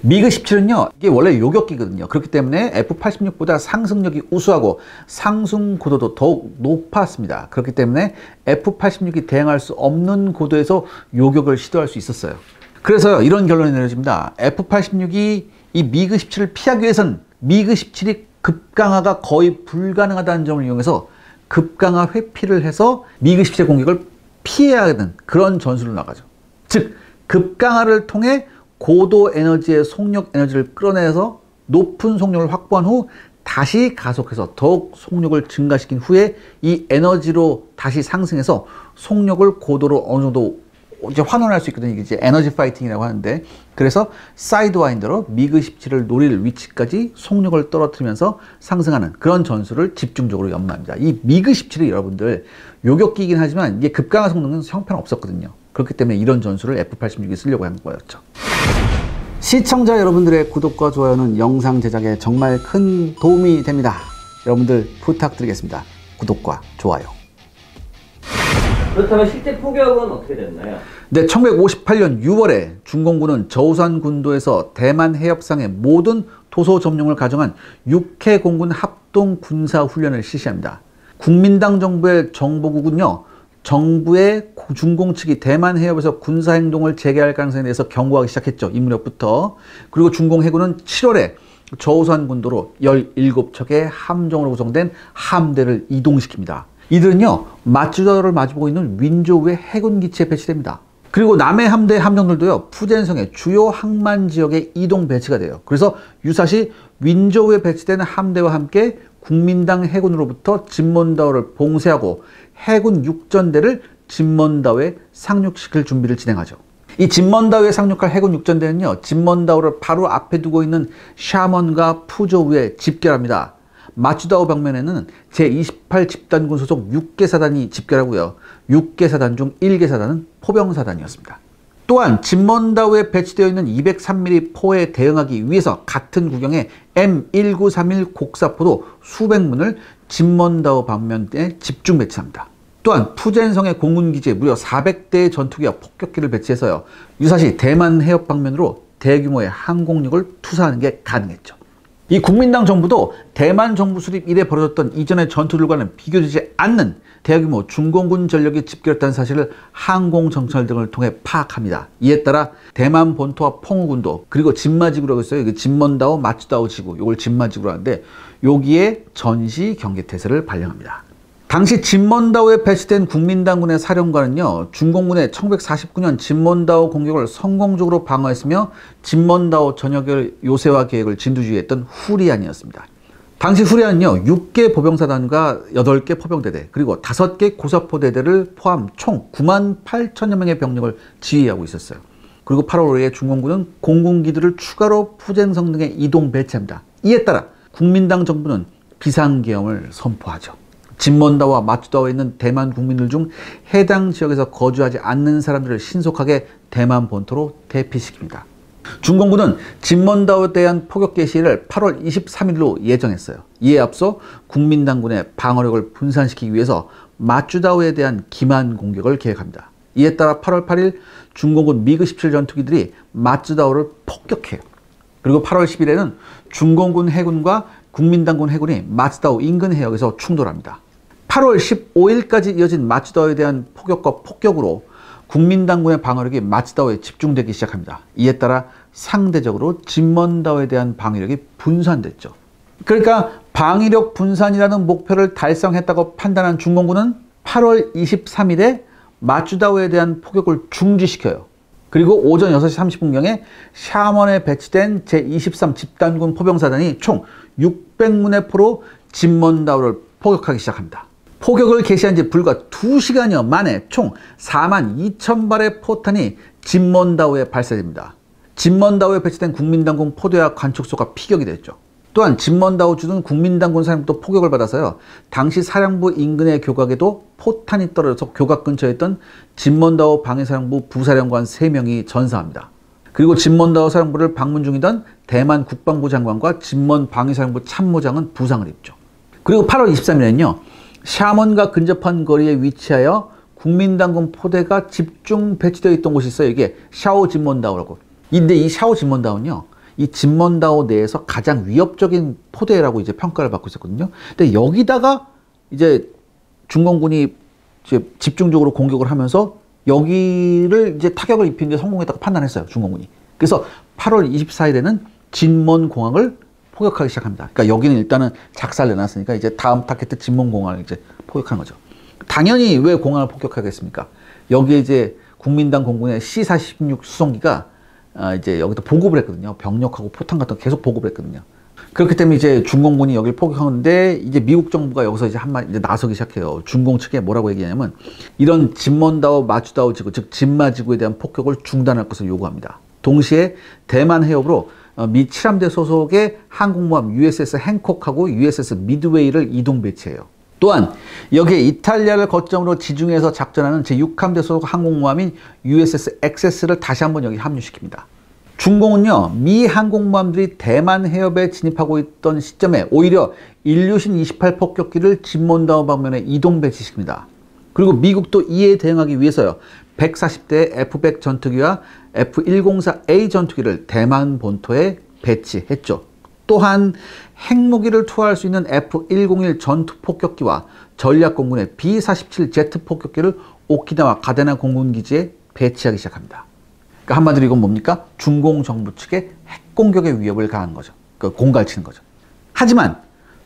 미그-17은요, 이게 원래 요격기거든요. 그렇기 때문에 F-86보다 상승력이 우수하고 상승 고도도 더욱 높았습니다. 그렇기 때문에 F-86이 대항할 수 없는 고도에서 요격을 시도할 수 있었어요. 그래서 이런 결론이 내려집니다. F-86이 이 미그-17을 피하기 위해선 미그-17이 급강하가 거의 불가능하다는 점을 이용해서 급강하 회피를 해서 미그-17의 공격을 피해야 하는 그런 전술로 나가죠. 즉, 급강하를 통해 고도 에너지의 속력 에너지를 끌어내서 높은 속력을 확보한 후 다시 가속해서 더욱 속력을 증가시킨 후에 이 에너지로 다시 상승해서 속력을 고도로 어느 정도 이제 환원할 수 있거든요. 이게 이제 에너지 파이팅이라고 하는데, 그래서 사이드와인더로 미그-17을 노릴 위치까지 속력을 떨어뜨리면서 상승하는 그런 전술을 집중적으로 연마합니다. 이 미그-17이 여러분들 요격기이긴 하지만 이게 급강하 성능은 형편없었거든요. 그렇기 때문에 이런 전술을 F-86이 쓰려고 한 거였죠. 시청자 여러분들의 구독과 좋아요는 영상 제작에 정말 큰 도움이 됩니다. 여러분들 부탁드리겠습니다. 구독과 좋아요. 그렇다면 실제 포격은 어떻게 됐나요? 네, 1958년 6월에 중공군은 저우산 군도에서 대만 해협상의 모든 도서 점령을 가정한 6회 공군 합동 군사 훈련을 실시합니다. 국민당 정부의 정보국은요, 정부의 중공 측이 대만 해협에서 군사 행동을 재개할 가능성에 대해서 경고하기 시작했죠. 이 무렵부터. 그리고 중공 해군은 7월에 저우산 군도로 17척의 함정으로 구성된 함대를 이동시킵니다. 이들은요, 맞주저를 마주보고 있는 윈조우의 해군 기지에 배치됩니다. 그리고 남해 함대 함정들도요, 푸젠성의 주요 항만 지역에 이동 배치가 돼요. 그래서 유사시 윈조우에 배치된 함대와 함께 국민당 해군으로부터 진먼다오를 봉쇄하고 해군 육전대를 진먼다오에 상륙시킬 준비를 진행하죠. 이 진먼다오에 상륙할 해군 육전대는요, 진먼다오를 바로 앞에 두고 있는 샤먼과 푸조우에 집결합니다. 마츠다오 방면에는 제28 집단군 소속 6개 사단이 집결하고요. 6개 사단 중 1개 사단은 포병사단이었습니다. 또한 진먼다오에 배치되어 있는 203mm 포에 대응하기 위해서 같은 구경의 M1931 곡사포도 수백 문을 진먼다오 방면에 집중 배치합니다. 또한 푸젠성의 공군기지에 무려 400대의 전투기와 폭격기를 배치해서요. 유사시 대만 해협 방면으로 대규모의 항공력을 투사하는 게 가능했죠. 이 국민당 정부도 대만 정부 수립 이래 벌어졌던 이전의 전투들과는 비교되지 않는 대규모 중공군 전력이 집결했다는 사실을 항공정찰 등을 통해 파악합니다. 이에 따라 대만 본토와 펑우군도 그리고 진마지구라고 있어요. 진먼다오 마츠다오 지구, 이걸 진마지구로 하는데 여기에 전시 경계태세를 발령합니다. 당시 진먼다오에 배치된 국민당군의 사령관은요, 중공군의 1949년 진먼다오 공격을 성공적으로 방어했으며 진먼다오 전역의 요새화 계획을 진두지휘했던 후리안이었습니다. 당시 후리안은요, 6개 보병사단과 8개 포병대대, 그리고 5개 고사포대대를 포함 총 98,000여 명의 병력을 지휘하고 있었어요. 그리고 8월 5일에 중공군은 공군기들을 추가로 푸젠성 등에 이동 배치합니다. 이에 따라 국민당 정부는 비상계엄을 선포하죠. 진먼다오와 마츠다오에 있는 대만 국민들 중 해당 지역에서 거주하지 않는 사람들을 신속하게 대만 본토로 대피시킵니다. 중공군은 진먼다오에 대한 포격 개시를 8월 23일로 예정했어요. 이에 앞서 국민당군의 방어력을 분산시키기 위해서 마츠다오에 대한 기만 공격을 계획합니다. 이에 따라 8월 8일 중공군 미그 17 전투기들이 마츠다오를 폭격해요. 그리고 8월 10일에는 중공군 해군과 국민당군 해군이 마츠다오 인근 해역에서 충돌합니다. 8월 15일까지 이어진 마츠다오에 대한 포격과 폭격으로 국민당군의 방어력이 마츠다오에 집중되기 시작합니다. 이에 따라 상대적으로 진먼다오에 대한 방위력이 분산됐죠. 그러니까 방위력 분산이라는 목표를 달성했다고 판단한 중공군은 8월 23일에 마츠다오에 대한 포격을 중지시켜요. 그리고 오전 6시 30분경에 샤먼에 배치된 제23 집단군 포병사단이 총 600문의 포로 진먼다오를 포격하기 시작합니다. 포격을 개시한 지 불과 2시간여 만에 총 42,000발의 포탄이 진먼다오에 발사됩니다. 진먼다오에 배치된 국민당군 포대와 관측소가 피격이 됐죠. 또한 진먼다오 주둔 국민당군 사령부도 포격을 받아서요. 당시 사령부 인근의 교각에도 포탄이 떨어져서 교각 근처에 있던 진먼다오 방위사령부 부사령관 3명이 전사합니다. 그리고 진먼다오 사령부를 방문 중이던 대만 국방부 장관과 진먼 방위사령부 참모장은 부상을 입죠. 그리고 8월 23일에는요. 샤먼과 근접한 거리에 위치하여 국민당군 포대가 집중 배치되어 있던 곳이 있어요. 이게 샤오 진먼다오라고. 근데 이 샤오 진먼다오는요. 이 진먼다오 내에서 가장 위협적인 포대라고 이제 평가를 받고 있었거든요. 근데 여기다가 이제 중공군이 이제 집중적으로 공격을 하면서 여기를 이제 타격을 입히는 데 성공했다고 판단했어요. 중공군이. 그래서 8월 24일에는 진먼공항을 포격하기 시작합니다. 그러니까 여기는 일단은 작살내놨으니까 이제 다음 타겟 진먼공항을 이제 포격하는 거죠. 당연히 왜 공항을 폭격하겠습니까? 여기에 이제 국민당 공군의 C-46 수송기가 이제 여기다 보급을 했거든요. 병력하고 포탄 같은 거 계속 보급을 했거든요. 그렇기 때문에 이제 중공군이 여기를 포격하는데 이제 미국 정부가 여기서 이제 이제 나서기 시작해요. 중공 측에 뭐라고 얘기하냐면 이런 진먼다오 마츠다오 지구, 즉 진마지구에 대한 폭격을 중단할 것을 요구합니다. 동시에 대만 해협으로 미 7함대 소속의 항공모함 USS 행콕하고 USS 미드웨이를 이동 배치해요. 또한 여기에 이탈리아를 거점으로 지중해에서 작전하는 제6함대 소속 항공모함인 USS 엑세스를 다시 한번 여기 합류시킵니다. 중공은요, 미 항공모함들이 대만 해협에 진입하고 있던 시점에 오히려 일류신 28 폭격기를 진먼다오 방면에 이동 배치시킵니다. 그리고 미국도 이에 대응하기 위해서요, 140대의 F-100 전투기와 F-104A 전투기를 대만 본토에 배치했죠. 또한 핵무기를 투하할 수 있는 F-101 전투 폭격기와 전략공군의 B-47 제트 폭격기를 오키나와 가데나 공군기지에 배치하기 시작합니다. 그러니까 한마디로 이건 뭡니까? 중공 정부 측의 핵공격의 위협을 가한 거죠. 그러니까 공갈치는 거죠. 하지만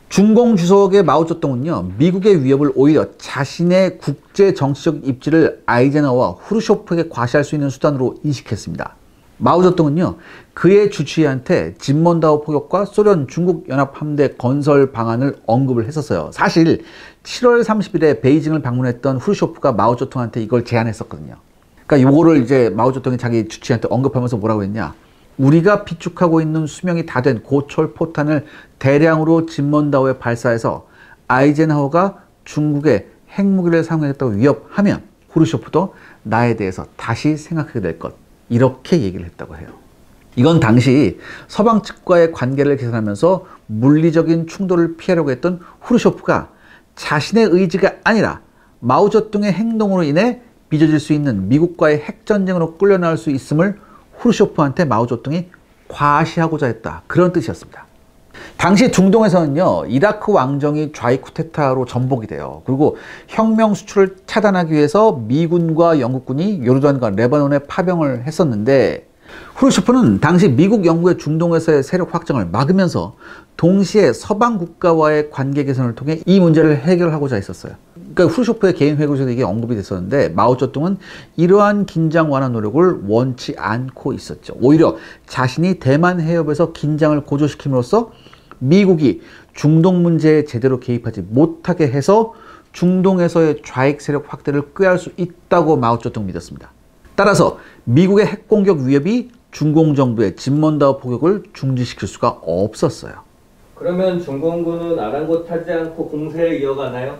중공 주석의 마오쩌둥은요, 미국의 위협을 오히려 자신의 국제 정치적 입지를 아이젠하워와 후르쇼프에게 과시할 수 있는 수단으로 인식했습니다. 마오쩌둥은요, 그의 주치의한테 진먼다오 포격과 소련 중국 연합 함대 건설 방안을 언급을 했었어요. 사실 7월 30일에 베이징을 방문했던 후르쇼프가 마오쩌둥한테 이걸 제안했었거든요. 그러니까 요거를 이제 마오쩌둥이 자기 주치의한테 언급하면서 뭐라고 했냐? 우리가 비축하고 있는 수명이 다 된 고철 포탄을 대량으로 진먼다오에 발사해서 아이젠하워가 중국에 핵무기를 사용하겠다고 위협하면 후르쇼프도 나에 대해서 다시 생각하게 될 것, 이렇게 얘기를 했다고 해요. 이건 당시 서방 측과의 관계를 개선하면서 물리적인 충돌을 피하려고 했던 후르쇼프가 자신의 의지가 아니라 마오쩌둥의 행동으로 인해 빚어질 수 있는 미국과의 핵전쟁으로 끌려나올 수 있음을 후르쇼프한테 마오쩌둥이 과시하고자 했다, 그런 뜻이었습니다. 당시 중동에서는요, 이라크 왕정이 좌익 쿠데타로 전복이 돼요. 그리고 혁명 수출을 차단하기 위해서 미군과 영국군이 요르단과 레바논에 파병을 했었는데, 후르쇼프는 당시 미국 영국의 중동에서의 세력 확장을 막으면서 동시에 서방 국가와의 관계 개선을 통해 이 문제를 해결하고자 했었어요. 그러니까 후르쇼프의 개인 회고에서도 이게 언급이 됐었는데, 마오쩌둥은 이러한 긴장 완화 노력을 원치 않고 있었죠. 오히려 자신이 대만 해협에서 긴장을 고조시킴으로써 미국이 중동 문제에 제대로 개입하지 못하게 해서 중동에서의 좌익 세력 확대를 꾀할 수 있다고 마오쩌둥 믿었습니다. 따라서 미국의 핵공격 위협이 중공 정부의 진먼다오 포격을 중지시킬 수가 없었어요. 그러면 중공군은 아랑곳하지 않고 공세를 이어가나요?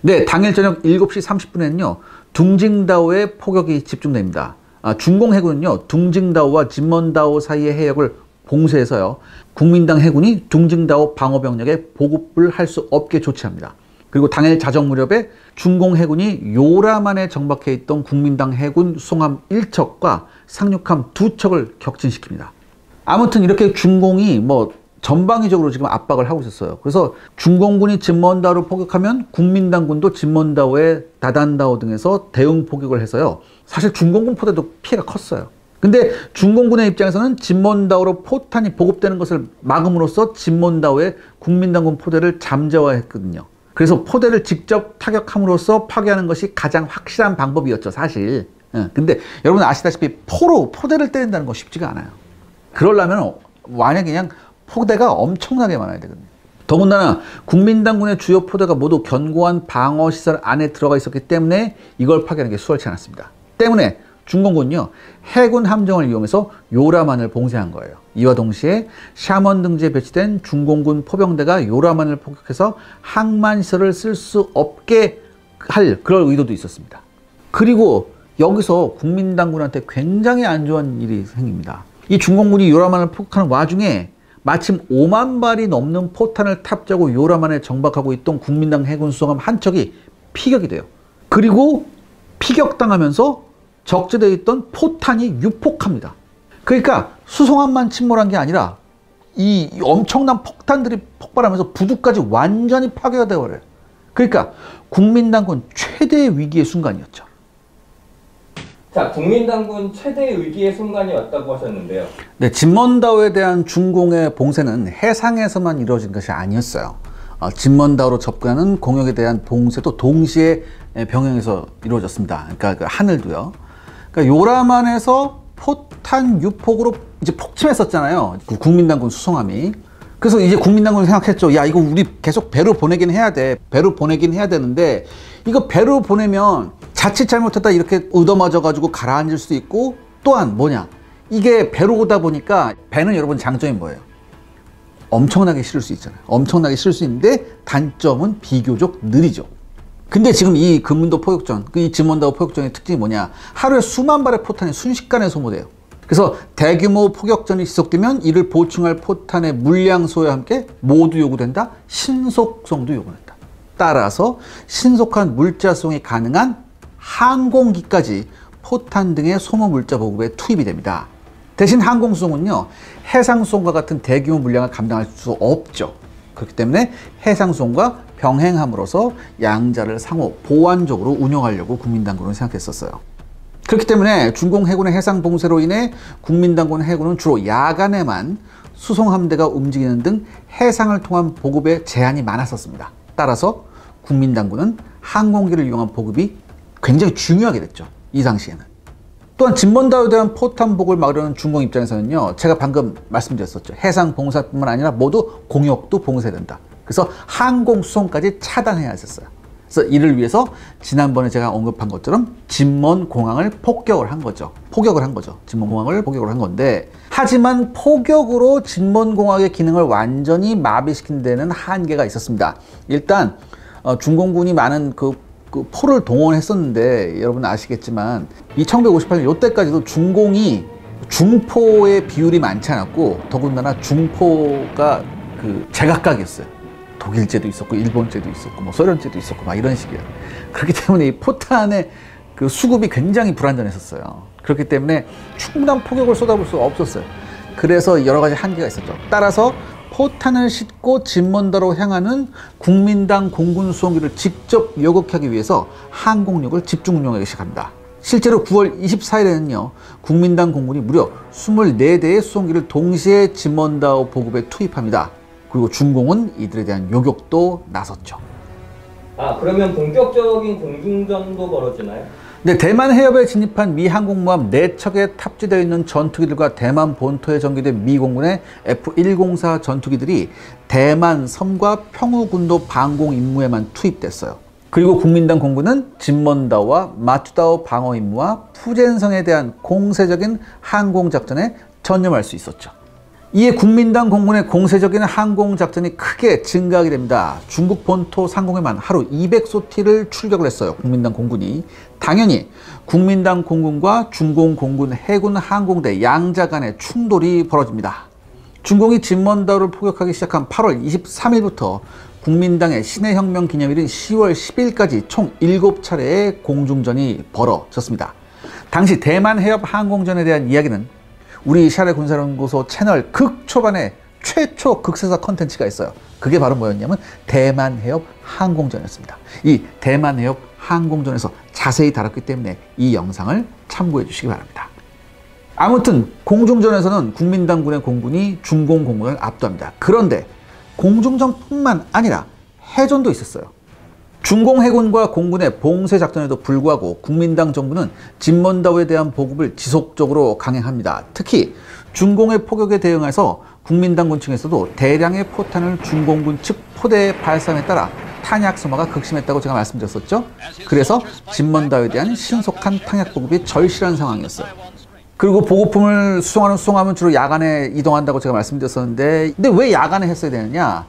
네, 당일 저녁 7시 30분에는요, 둥징다오에 포격이 집중됩니다. 중공 해군은요, 둥징다오와 진먼다오 사이의 해역을 봉쇄해서요, 국민당 해군이 둥징다오 방어병력에 보급을 할 수 없게 조치합니다. 그리고 당일 자정 무렵에 중공 해군이 요라만에 정박해 있던 국민당 해군 수송함 1척과 상륙함 2척을 격진시킵니다. 아무튼 이렇게 중공이 전방위적으로 지금 압박을 하고 있었어요. 그래서 중공군이 진먼다오를 포격하면 국민당군도 진먼다오에 다단다오 등에서 대응 포격을 해서요, 사실 중공군 포대도 피해가 컸어요. 근데 중공군의 입장에서는 진먼다오로 포탄이 보급되는 것을 막음으로써 진먼다오의 국민당군 포대를 잠재화했거든요. 그래서 포대를 직접 타격함으로써 파괴하는 것이 가장 확실한 방법이었죠, 사실. 근데 여러분 아시다시피 포로 포대를 때린다는 거 쉽지가 않아요. 그러려면 만약에 그냥 포대가 엄청나게 많아야 되거든요. 더군다나 국민당군의 주요 포대가 모두 견고한 방어시설 안에 들어가 있었기 때문에 이걸 파괴하는 게 수월치 않았습니다. 때문에 중공군은요, 해군 함정을 이용해서 요라만을 봉쇄한 거예요. 이와 동시에 샤먼 등지에 배치된 중공군 포병대가 요라만을 폭격해서 항만시설을 쓸 수 없게 할 그럴 의도도 있었습니다. 그리고 여기서 국민당군한테 굉장히 안 좋은 일이 생깁니다. 이 중공군이 요라만을 폭격하는 와중에 마침 5만 발이 넘는 포탄을 탑재하고 요라만에 정박하고 있던 국민당 해군 수송함 한 척이 피격이 돼요. 그리고 피격당하면서 적재되어 있던 포탄이 유폭합니다. 그러니까 수송함만 침몰한 게 아니라 이 엄청난 폭탄들이 폭발하면서 부두까지 완전히 파괴가 되어버려요. 그러니까 국민당군 최대의 위기의 순간이었죠. 자, 국민당군 최대의 위기의 순간이 왔다고 하셨는데요. 네, 진먼다오에 대한 중공의 봉쇄는 해상에서만 이루어진 것이 아니었어요. 진먼다오로 접근하는 공역에 대한 봉쇄도 동시에 병행해서 이루어졌습니다. 그러니까 그 하늘도요. 그러니까 요라만에서 포탄 유폭으로 이제 폭침했었잖아요, 그 국민당군 수송함이. 그래서 이제 국민당군이 생각했죠. 야, 이거 우리 계속 배로 보내긴 해야 돼. 배로 보내긴 해야 되는데, 이거 배로 보내면 자칫 잘못했다 이렇게 얻어맞아 가지고 가라앉을 수도 있고, 또한 뭐냐, 이게 배로 오다 보니까 배는 여러분 장점이 뭐예요? 엄청나게 실을 수 있잖아요. 엄청나게 실을 수 있는데 단점은 비교적 느리죠. 근데 지금 이 금문도 포격전, 이 진먼다오 포격전의 특징이 뭐냐, 하루에 수만 발의 포탄이 순식간에 소모돼요. 그래서 대규모 포격전이 지속되면 이를 보충할 포탄의 물량 소요와 함께 모두 요구된다, 신속성도 요구된다. 따라서 신속한 물자 수송이 가능한 항공기까지 포탄 등의 소모 물자 보급에 투입이 됩니다. 대신 항공수송은요, 해상수송과 같은 대규모 물량을 감당할 수 없죠. 그렇기 때문에 해상수송과 병행함으로써 양자를 상호 보완적으로 운영하려고 국민당군은 생각했었어요. 그렇기 때문에 중공 해군의 해상 봉쇄로 인해 국민당군 해군은 주로 야간에만 수송함대가 움직이는 등 해상을 통한 보급에 제한이 많았었습니다. 따라서 국민당군은 항공기를 이용한 보급이 굉장히 중요하게 됐죠, 이 당시에는. 또한 진먼다오에 대한 포탄 보급을 막으려는 중공 입장에서는요, 제가 방금 말씀드렸었죠. 해상 봉쇄뿐만 아니라 모두 공역도 봉쇄된다. 그래서 항공 수송까지 차단해야 했었어요. 그래서 이를 위해서 지난번에 제가 언급한 것처럼 진먼공항을 폭격을 한 거죠. 진먼공항을 폭격을 한 건데, 하지만 포격으로 진먼공항의 기능을 완전히 마비시킨 데는 한계가 있었습니다. 일단 중공군이 많은 그 포를 동원했었는데, 여러분 아시겠지만 이 1958년 이때까지도 중공이 중포의 비율이 많지 않았고, 더군다나 중포가 제각각이었어요. 독일제도 있었고, 일본제도 있었고, 뭐 소련제도 있었고, 막 이런 식이에요. 그렇기 때문에 이 포탄의 그 수급이 굉장히 불안전했었어요. 그렇기 때문에 충분한 포격을 쏟아볼 수가 없었어요. 그래서 여러 가지 한계가 있었죠. 따라서 포탄을 싣고 진먼다로 향하는 국민당 공군 수송기를 직접 요격하기 위해서 항공력을 집중 운용하기 시작합니다. 실제로 9월 24일에는요, 국민당 공군이 무려 24대의 수송기를 동시에 진먼다오 보급에 투입합니다. 그리고 중공은 이들에 대한 요격도 나섰죠. 그러면 본격적인 공중전도 벌어지나요? 네, 대만 해협에 진입한 미 항공모함 4척에 탑재되어 있는 전투기들과 대만 본토에 전개된 미 공군의 F-104 전투기들이 대만 섬과 평우군도 방공 임무에만 투입됐어요. 그리고 국민당 공군은 진먼다오와 마투다오 방어 임무와 푸젠성에 대한 공세적인 항공작전에 전념할 수 있었죠. 이에 국민당 공군의 공세적인 항공작전이 크게 증가하게 됩니다. 중국 본토 상공에만 하루 200소티를 출격을 했어요. 국민당 공군이. 당연히 국민당 공군과 중공 공군 해군 항공대 양자 간의 충돌이 벌어집니다. 중공이 진먼다오를 포격하기 시작한 8월 23일부터 국민당의 신해혁명 기념일인 10월 10일까지 총 7차례의 공중전이 벌어졌습니다. 당시 대만 해협 항공전에 대한 이야기는 우리 샤레 군사연구소 채널 극초반에 최초 극세사 컨텐츠가 있어요. 그게 바로 뭐였냐면 대만 해협 항공전이었습니다. 이 대만 해협 항공전에서 자세히 다뤘기 때문에 이 영상을 참고해 주시기 바랍니다. 아무튼 공중전에서는 국민당군의 공군이 중공 공군을 압도합니다. 그런데 공중전뿐만 아니라 해전도 있었어요. 중공 해군과 공군의 봉쇄 작전에도 불구하고 국민당 정부는 진먼다오에 대한 보급을 지속적으로 강행합니다. 특히 중공의 포격에 대응해서 국민당군 측에서도 대량의 포탄을 중공군 측 포대에 발사함에 따라 탄약 소모가 극심했다고 제가 말씀드렸었죠. 그래서 진먼다오에 대한 신속한 탄약 보급이 절실한 상황이었어요. 그리고 보급품을 수송하는 수송함은 주로 야간에 이동한다고 제가 말씀드렸었는데, 근데 왜 야간에 했어야 되느냐?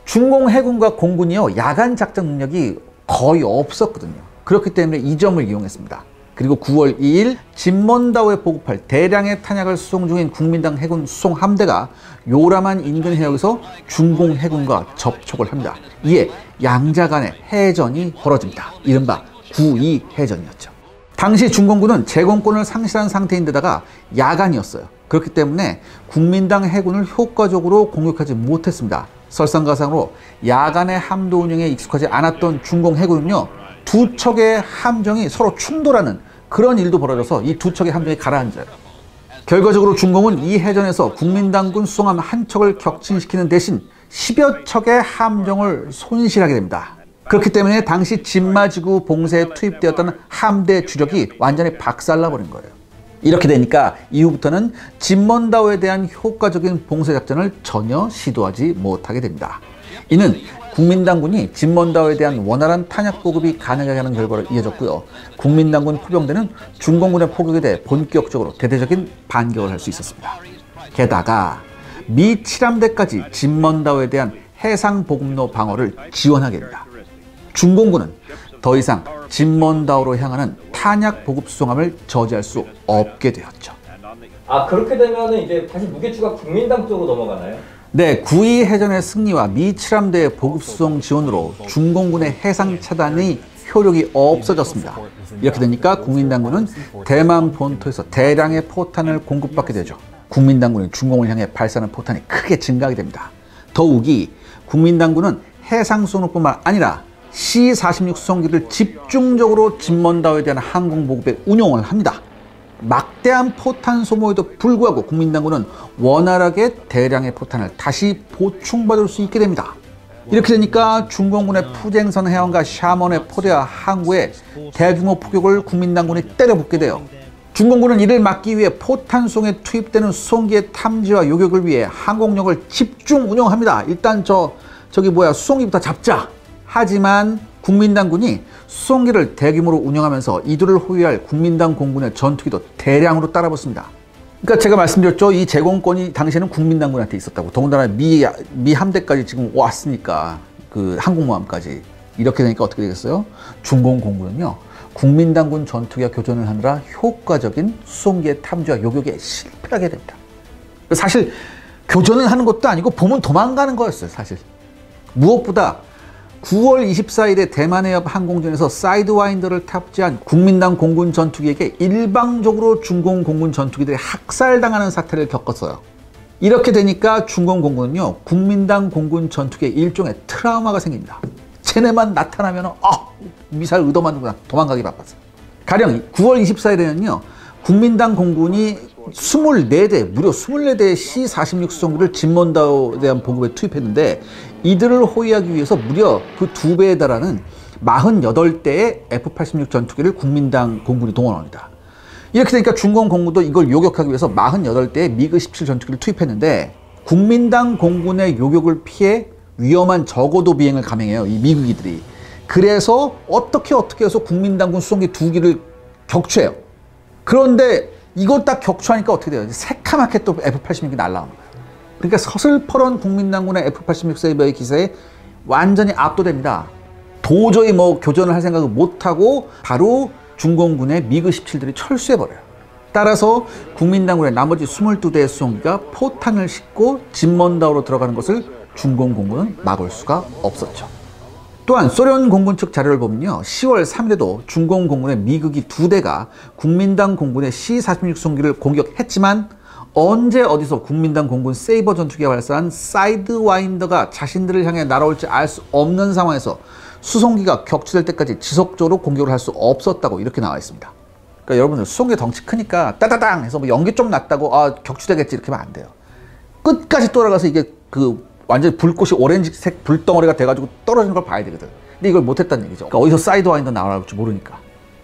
중공 해군과 공군이요, 야간 작전 능력이 거의 없었거든요. 그렇기 때문에 이 점을 이용했습니다. 그리고 9월 2일 진먼다오에 보급할 대량의 탄약을 수송 중인 국민당 해군 수송 함대가 요라만 인근 해역에서 중공 해군과 접촉을 합니다. 이에 양자 간의 해전이 벌어집니다. 이른바 9.2 해전이었죠. 당시 중공군은 제공권을 상실한 상태인데다가 야간이었어요. 그렇기 때문에 국민당 해군을 효과적으로 공격하지 못했습니다. 설상가상으로 야간의 함도 운영에 익숙하지 않았던 중공 해군은요, 두 척의 함정이 서로 충돌하는 그런 일도 벌어져서 이 두 척의 함정이 가라앉아요. 결과적으로 중공은 이 해전에서 국민당군 수송함 한 척을 격침시키는 대신 10여 척의 함정을 손실하게 됩니다. 그렇기 때문에 당시 진마지구 봉쇄에 투입되었던 함대 주력이 완전히 박살나버린 거예요. 이렇게 되니까 이후부터는 진먼다오에 대한 효과적인 봉쇄 작전을 전혀 시도하지 못하게 됩니다. 이는 국민당군이 진먼다오에 대한 원활한 탄약 보급이 가능하게 하는 결과로 이어졌고요. 국민당군 포병대는 중공군의 포격에 대해 본격적으로 대대적인 반격을 할 수 있었습니다. 게다가 미 7함대까지 진먼다오에 대한 해상 보급로 방어를 지원하게 됩니다. 중공군은 더 이상 진먼다오로 향하는 탄약 보급 수송함을 저지할 수 없게 되었죠. 그렇게 되면 이제 다시 무게추가 국민당 쪽으로 넘어가나요? 네, 9.2 해전의 승리와 미 7함대의 보급 수송 지원으로 중공군의 해상 차단의 효력이 없어졌습니다. 이렇게 되니까 국민당군은 대만 본토에서 대량의 포탄을 공급받게 되죠. 국민당군이 중공을 향해 발사하는 포탄이 크게 증가하게 됩니다. 더욱이 국민당군은 해상 수송뿐만 아니라 C-46 수송기를 집중적으로 진먼다오에 대한 항공 보급에 운용을 합니다. 막대한 포탄 소모에도 불구하고 국민당군은 원활하게 대량의 포탄을 다시 보충받을 수 있게 됩니다. 이렇게 되니까 중공군의 푸쟁선 해원과 샤먼의 포대와 항구에 대규모 포격을 국민당군이 때려붓게 돼요. 중공군은 이를 막기 위해 포탄 수송에 투입되는 수송기의 탐지와 요격을 위해 항공력을 집중 운영합니다. 일단 수송기부터 잡자. 하지만 국민당군이 수송기를 대규모로 운영하면서 이들을 호위할 국민당 공군의 전투기도 대량으로 따라붙습니다. 그러니까 제가 말씀드렸죠. 이 제공권이 당시에는 국민당군한테 있었다고. 더군다나 미 함대까지 지금 왔으니까 그 항공모함까지. 이렇게 되니까 어떻게 되겠어요? 중공 공군은요. 국민당군 전투기와 교전을 하느라 효과적인 수송기의 탐지와 요격에 실패하게 됩니다. 사실 교전을 하는 것도 아니고 보면 도망가는 거였어요. 사실. 무엇보다 9월 24일에 대만 해협 항공전에서 사이드와인더를 탑재한 국민당 공군 전투기에게 일방적으로 중공 공군 전투기들이 학살당하는 사태를 겪었어요. 이렇게 되니까 중공 공군은요, 국민당 공군 전투기에 일종의 트라우마가 생깁니다. 쟤네만 나타나면 미사일 의도만구나 도망가기 바빴어요. 가령 9월 24일에는요, 국민당 공군이 24대, 무려 24대의 C-46 수송기를 진먼다오에 대한 보급에 투입했는데 이들을 호위하기 위해서 무려 그 2배에 달하는 48대의 F-86 전투기를 국민당 공군이 동원합니다. 이렇게 되니까 중공 공군도 이걸 요격하기 위해서 48대의 미그 17 전투기를 투입했는데 국민당 공군의 요격을 피해 위험한 저고도 비행을 감행해요. 이 미국이들이. 그래서 어떻게 해서 국민당군 수송기 2기를 격추해요. 그런데 이걸 딱 격추하니까 어떻게 돼요? 새카맣게 또 F-86이 날아오는 거예요. 그러니까 서슬퍼런 국민당군의 F-86 세이버의 기세에 완전히 압도됩니다. 도저히 뭐 교전을 할 생각을 못하고 바로 중공군의 미그 17들이 철수해버려요. 따라서 국민당군의 나머지 22대의 수송기가 포탄을 싣고 진먼다오로 들어가는 것을 중공 공군은 막을 수가 없었죠. 또한 소련 공군 측 자료를 보면요, 10월 3일에도 중공 공군의 미그기 2대가 국민당 공군의 C-46 수송기를 공격했지만 언제 어디서 국민당 공군 세이버 전투기가 발사한 사이드와인더가 자신들을 향해 날아올지 알 수 없는 상황에서 수송기가 격추될 때까지 지속적으로 공격을 할 수 없었다고 이렇게 나와 있습니다. 그러니까 여러분들 수송기 덩치 크니까 따다당 해서 뭐 연기 좀 났다고 격추되겠지 이렇게 하면 안 돼요. 끝까지 돌아가서 이게 완전히 불꽃이 오렌지색 불덩어리가 돼가지고 떨어지는 걸 봐야 되거든. 근데 이걸 못했다는 얘기죠. 그러니까 어디서 사이드와인더 나올지 모르니까.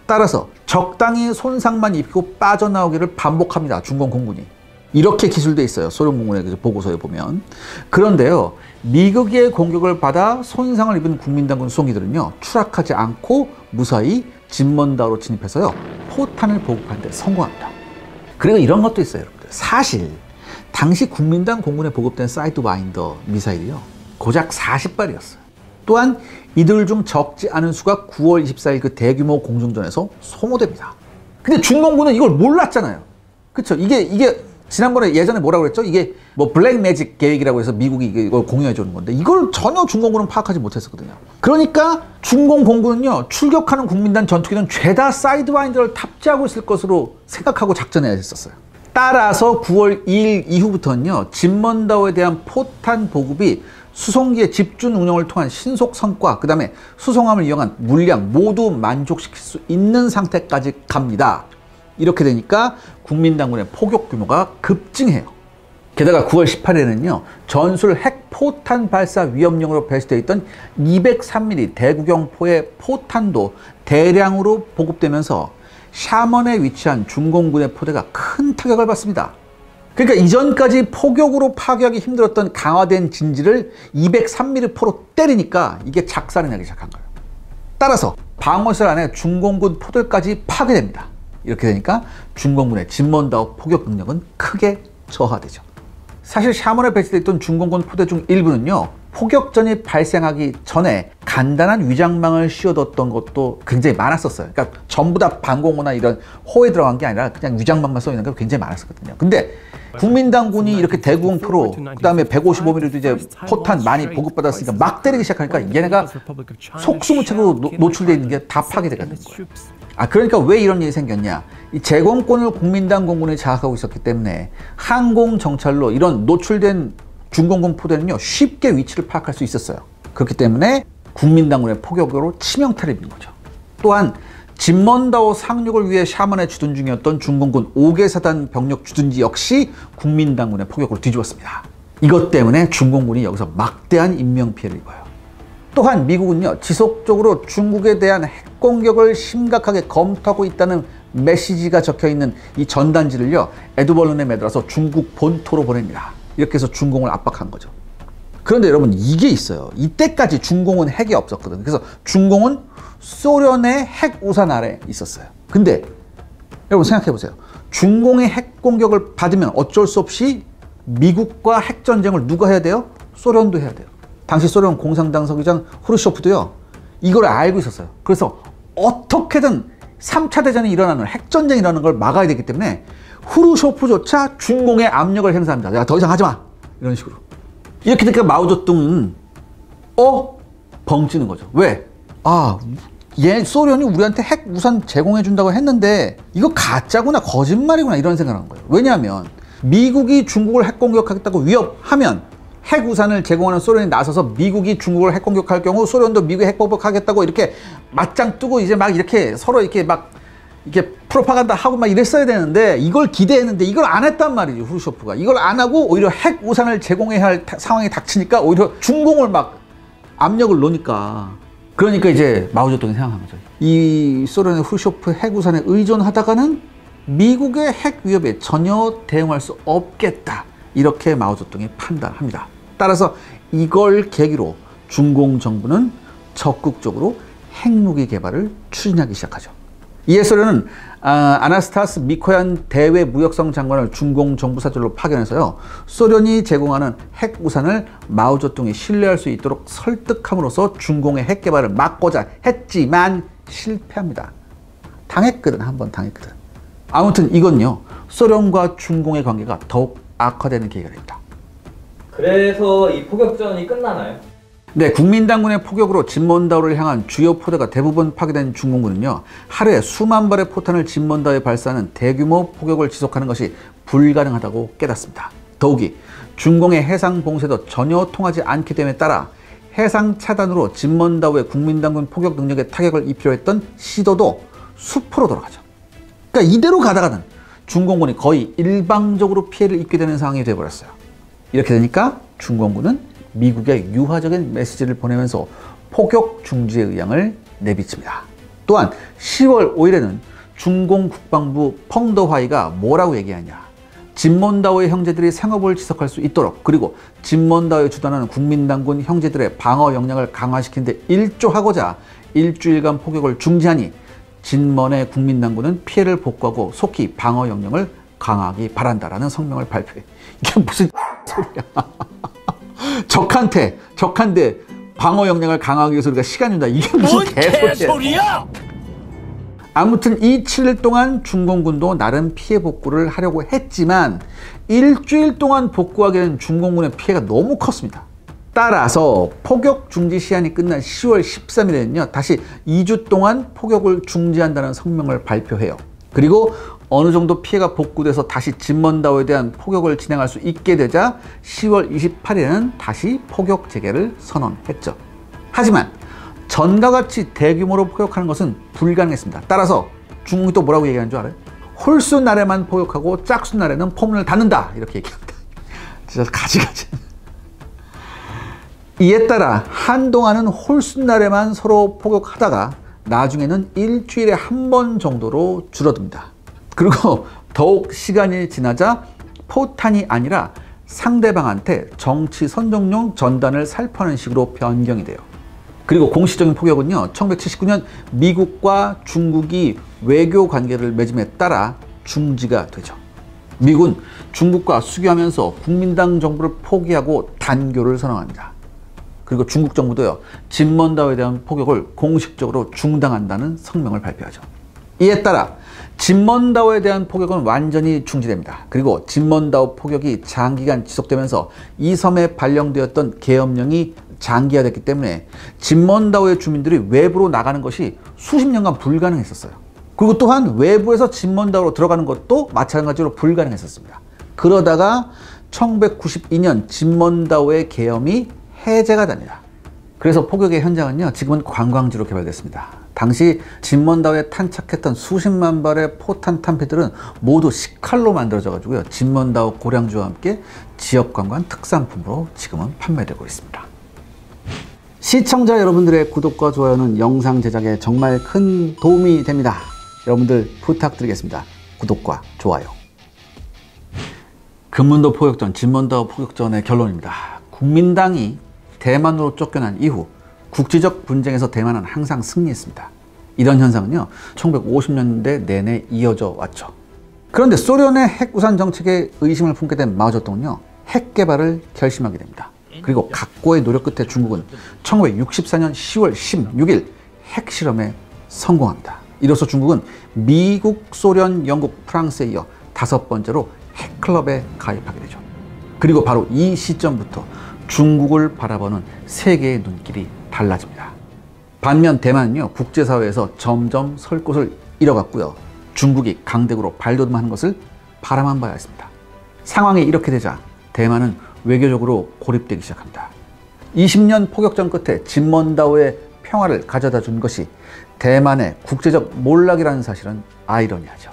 따라서 적당히 손상만 입히고 빠져나오기를 반복합니다. 중공 공군이. 이렇게 기술돼 있어요. 소련 공군의 보고서에 보면. 그런데요, 미국의 공격을 받아 손상을 입은 국민당군 수송기들은요, 추락하지 않고 무사히 진먼다오로 진입해서요, 포탄을 보급하는 데 성공합니다. 그리고 이런 것도 있어요, 여러분들. 사실 당시 국민당 공군에 보급된 사이드와인더 미사일이요, 고작 40발이었어요. 또한 이들 중 적지 않은 수가 9월 24일 그 대규모 공중전에서 소모됩니다. 근데 중공군은 이걸 몰랐잖아요. 그쵸? 이게 지난번에 예전에 뭐라고 그랬죠? 이게 뭐 블랙 매직 계획이라고 해서 미국이 이걸 공유해 주는 건데 이걸 전혀 중공군은 파악하지 못했었거든요. 그러니까 중공 공군은요, 출격하는 국민당 전투기는 죄다 사이드와인더를 탑재하고 있을 것으로 생각하고 작전해야 했었어요. 따라서 9월 2일 이후부터는요, 진먼다오에 대한 포탄 보급이 수송기의 집중 운영을 통한 신속 성과, 그 다음에 수송함을 이용한 물량 모두 만족시킬 수 있는 상태까지 갑니다. 이렇게 되니까 국민당군의 포격 규모가 급증해요. 게다가 9월 18일에는요, 전술 핵포탄 발사 위험용으로 배치되어 있던 203mm 대구경포의 포탄도 대량으로 보급되면서 샤먼에 위치한 중공군의 포대가 큰 타격을 받습니다. 그러니까 이전까지 포격으로 파괴하기 힘들었던 강화된 진지를 203mm 포로 때리니까 이게 작살이 나기 시작한 거예요. 따라서 방어실 안에 중공군 포들까지 파괴됩니다. 이렇게 되니까 중공군의 진먼다오 포격 능력은 크게 저하되죠. 사실 샤먼에 배치되어 있던 중공군 포대 중 일부는요, 포격전이 발생하기 전에 간단한 위장망을 씌워뒀던 것도 굉장히 많았었어요. 그러니까 전부 다 방공호나 이런 호에 들어간 게 아니라 그냥 위장망만 써 있는 게 굉장히 많았었거든요. 근데 국민당군이 이렇게 대구공표로 그 다음에 155mm도 이제 포탄 많이 보급받았으니까 막 때리기 시작하니까 얘네가 속수무책으로 노출되어 있는 게 다 파괴되게 되는 거예요. 그러니까 왜 이런 일이 생겼냐? 이 제공권을 국민당 공군이 장악하고 있었기 때문에 항공 정찰로 이런 노출된 중공군 포대는요, 쉽게 위치를 파악할 수 있었어요. 그렇기 때문에 국민당군의 포격으로 치명타를 입은 거죠. 또한 진먼다오 상륙을 위해 샤먼에 주둔 중이었던 중공군 5개 사단 병력 주둔지 역시 국민당군의 포격으로 뒤집었습니다. 이것 때문에 중공군이 여기서 막대한 인명피해를 입어요. 또한 미국은요, 지속적으로 중국에 대한 핵공격을 심각하게 검토하고 있다는 메시지가 적혀있는 이 전단지를요, 에드벌룬에 매달아서 중국 본토로 보냅니다. 이렇게 해서 중공을 압박한 거죠. 그런데 여러분 이게 있어요. 이때까지 중공은 핵이 없었거든. 그래서 중공은 소련의 핵 우산 아래 있었어요. 근데 여러분 생각해 보세요. 중공의 핵 공격을 받으면 어쩔 수 없이 미국과 핵 전쟁을 누가 해야 돼요? 소련도 해야 돼요. 당시 소련 공산당 서기장 후르쇼프도요. 이걸 알고 있었어요. 그래서 어떻게든 3차 대전이 일어나는 핵 전쟁이 일어나는 걸 막아야 되기 때문에 후르쇼프조차 중공의 압력을 행사합니다. 야, 더 이상 하지 마. 이런 식으로. 이렇게 되니까 마오쩌둥은 벙찌는 거죠. 왜? 소련이 우리한테 핵 우산 제공해 준다고 했는데 이거 가짜구나, 거짓말이구나, 이런 생각을 한 거예요. 왜냐하면 미국이 중국을 핵 공격하겠다고 위협하면 핵 우산을 제공하는 소련이 나서서 미국이 중국을 핵 공격할 경우 소련도 미국에 핵 공격하겠다고 이렇게 맞짱 뜨고 이제 막 이렇게 서로 이렇게 막 이렇게 프로파간다 하고 막 이랬어야 되는데 이걸 기대했는데 이걸 안 했단 말이죠. 후르쇼프가 이걸 안 하고 오히려 핵 우산을 제공해야 할 상황이 닥치니까 오히려 중공을 막 압력을 놓으니까, 그러니까 이제 마오쩌둥이 생각한 거죠. 이 소련의 후르쇼프 핵 우산에 의존하다가는 미국의 핵 위협에 전혀 대응할 수 없겠다, 이렇게 마오쩌둥이 판단합니다. 따라서 이걸 계기로 중공 정부는 적극적으로 핵무기 개발을 추진하기 시작하죠. 이에 소련은 아나스타스 미코얀 대외 무역성 장관을 중공 정부 사절로 파견해서요, 소련이 제공하는 핵 우산을 마오쩌둥이 신뢰할 수 있도록 설득함으로써 중공의 핵 개발을 막고자 했지만 실패합니다. 당했거든, 한번 당했거든. 아무튼 이건요, 소련과 중공의 관계가 더욱 악화되는 계기가 됩니다. 그래서 이 포격전이 끝나나요? 네, 국민당군의 포격으로 진몬다오를 향한 주요 포대가 대부분 파괴된 중공군은요, 하루에 수만 발의 포탄을 진몬다오에 발사하는 대규모 포격을 지속하는 것이 불가능하다고 깨닫습니다. 더욱이 중공의 해상 봉쇄도 전혀 통하지 않기 때문에 따라 해상 차단으로 진몬다오의 국민당군 포격 능력에 타격을 입히려 했던 시도도 수포로 돌아가죠. 그러니까 이대로 가다가는 중공군이 거의 일방적으로 피해를 입게 되는 상황이 되어버렸어요. 이렇게 되니까 중공군은 미국에 유화적인 메시지를 보내면서 포격 중지의 의향을 내비칩니다. 또한 10월 5일에는 중공 국방부 펑더화이가 뭐라고 얘기하냐. 진몬다오의 형제들이 생업을 지속할 수 있도록, 그리고 진몬다오에 주둔하는 국민당군 형제들의 방어 역량을 강화시키는 데 일조하고자 일주일간 포격을 중지하니 진몬의 국민당군은 피해를 복구하고 속히 방어 역량을 강화하기 바란다라는 성명을 발표해. 이게 무슨 소리야. 적한테 방어 역량을 강화하기 위해서 우리가 시간 준다. 이게 무슨 개소리야. 아무튼 이 7일 동안 중공군도 나름 피해 복구를 하려고 했지만 일주일 동안 복구하기에는 중공군의 피해가 너무 컸습니다. 따라서 포격 중지 시한이 끝난 10월 13일에는요, 다시 2주 동안 포격을 중지한다는 성명을 발표해요. 그리고 어느 정도 피해가 복구돼서 다시 진몬다오에 대한 포격을 진행할 수 있게 되자 10월 28일에는 다시 포격 재개를 선언했죠. 하지만 전과 같이 대규모로 포격하는 것은 불가능했습니다. 따라서 중국이 또 뭐라고 얘기하는 줄 알아요? 홀수 날에만 포격하고 짝수 날에는 포문을 닫는다, 이렇게 얘기합니다. 진짜 가지가지. 이에 따라 한동안은 홀수 날에만 서로 포격하다가 나중에는 일주일에 한 번 정도로 줄어듭니다. 그리고 더욱 시간이 지나자 포탄이 아니라 상대방한테 정치 선정용 전단을 살포하는 식으로 변경이 돼요. 그리고 공식적인 포격은요, 1979년 미국과 중국이 외교 관계를 맺음에 따라 중지가 되죠. 미국은 중국과 수교하면서 국민당 정부를 포기하고 단교를 선언합니다. 그리고 중국 정부도요, 진몬다오에 대한 포격을 공식적으로 중단한다는 성명을 발표하죠. 이에 따라 진몬다오에 대한 포격은 완전히 중지됩니다. 그리고 진몬다오 포격이 장기간 지속되면서 이 섬에 발령되었던 계엄령이 장기화됐기 때문에 진몬다오의 주민들이 외부로 나가는 것이 수십 년간 불가능했었어요. 그리고 또한 외부에서 진몬다오로 들어가는 것도 마찬가지로 불가능했었습니다. 그러다가 1992년 진몬다오의 계엄이 해제가 됩니다. 그래서 포격의 현장은요, 지금은 관광지로 개발됐습니다. 당시 진몬다오에 탄착했던 수십만 발의 포탄 탄패들은 모두 식칼로 만들어져 가지고요, 진몬다오 고량주와 함께 지역관광 특산품으로 지금은 판매되고 있습니다. 시청자 여러분들의 구독과 좋아요는 영상 제작에 정말 큰 도움이 됩니다. 여러분들 부탁드리겠습니다. 구독과 좋아요. 금문도 포격전, 진몬다오 포격전의 결론입니다. 국민당이 대만으로 쫓겨난 이후 국제적 분쟁에서 대만은 항상 승리했습니다. 이런 현상은요, 1950년대 내내 이어져 왔죠. 그런데 소련의 핵우산 정책에 의심을 품게 된 마오쩌둥은요, 핵 개발을 결심하게 됩니다. 그리고 각고의 노력 끝에 중국은 1964년 10월 16일 핵실험에 성공합니다. 이로써 중국은 미국, 소련, 영국, 프랑스에 이어 5번째로 핵클럽에 가입하게 되죠. 그리고 바로 이 시점부터 중국을 바라보는 세계의 눈길이 달라집니다. 반면 대만은요, 국제사회에서 점점 설 곳을 잃어갔고요. 중국이 강대국으로 발돋움하는 것을 바라만 봐야 했습니다. 상황이 이렇게 되자 대만은 외교적으로 고립되기 시작합니다. 20년 포격전 끝에 진먼다오의 평화를 가져다 준 것이 대만의 국제적 몰락이라는 사실은 아이러니하죠.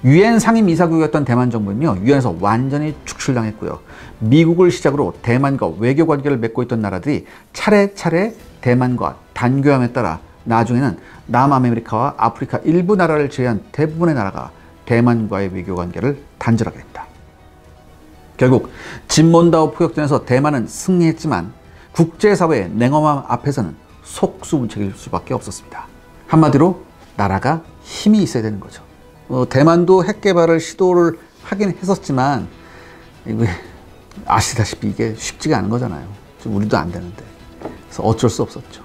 유엔 상임이사국이었던 대만 정부는요, 유엔에서 완전히 축출당했고요. 미국을 시작으로 대만과 외교 관계를 맺고 있던 나라들이 차례차례 대만과 단교함에 따라 나중에는 남아메리카와 아프리카 일부 나라를 제외한 대부분의 나라가 대만과의 외교 관계를 단절하게 됩니다. 결국 진몬다오 포격전에서 대만은 승리했지만 국제사회의 냉엄함 앞에서는 속수무책일 수밖에 없었습니다. 한마디로 나라가 힘이 있어야 되는 거죠. 대만도 핵 개발을 시도를 하긴 했었지만 아시다시피 이게 쉽지가 않은 거잖아요. 우리도 안 되는데. 그래서 어쩔 수 없었죠.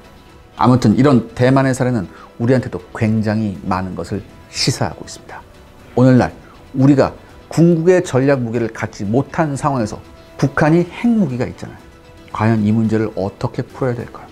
아무튼 이런 대만의 사례는 우리한테도 굉장히 많은 것을 시사하고 있습니다. 오늘날 우리가 궁극의 전략 무기를 갖지 못한 상황에서 북한이 핵무기가 있잖아요. 과연 이 문제를 어떻게 풀어야 될까요?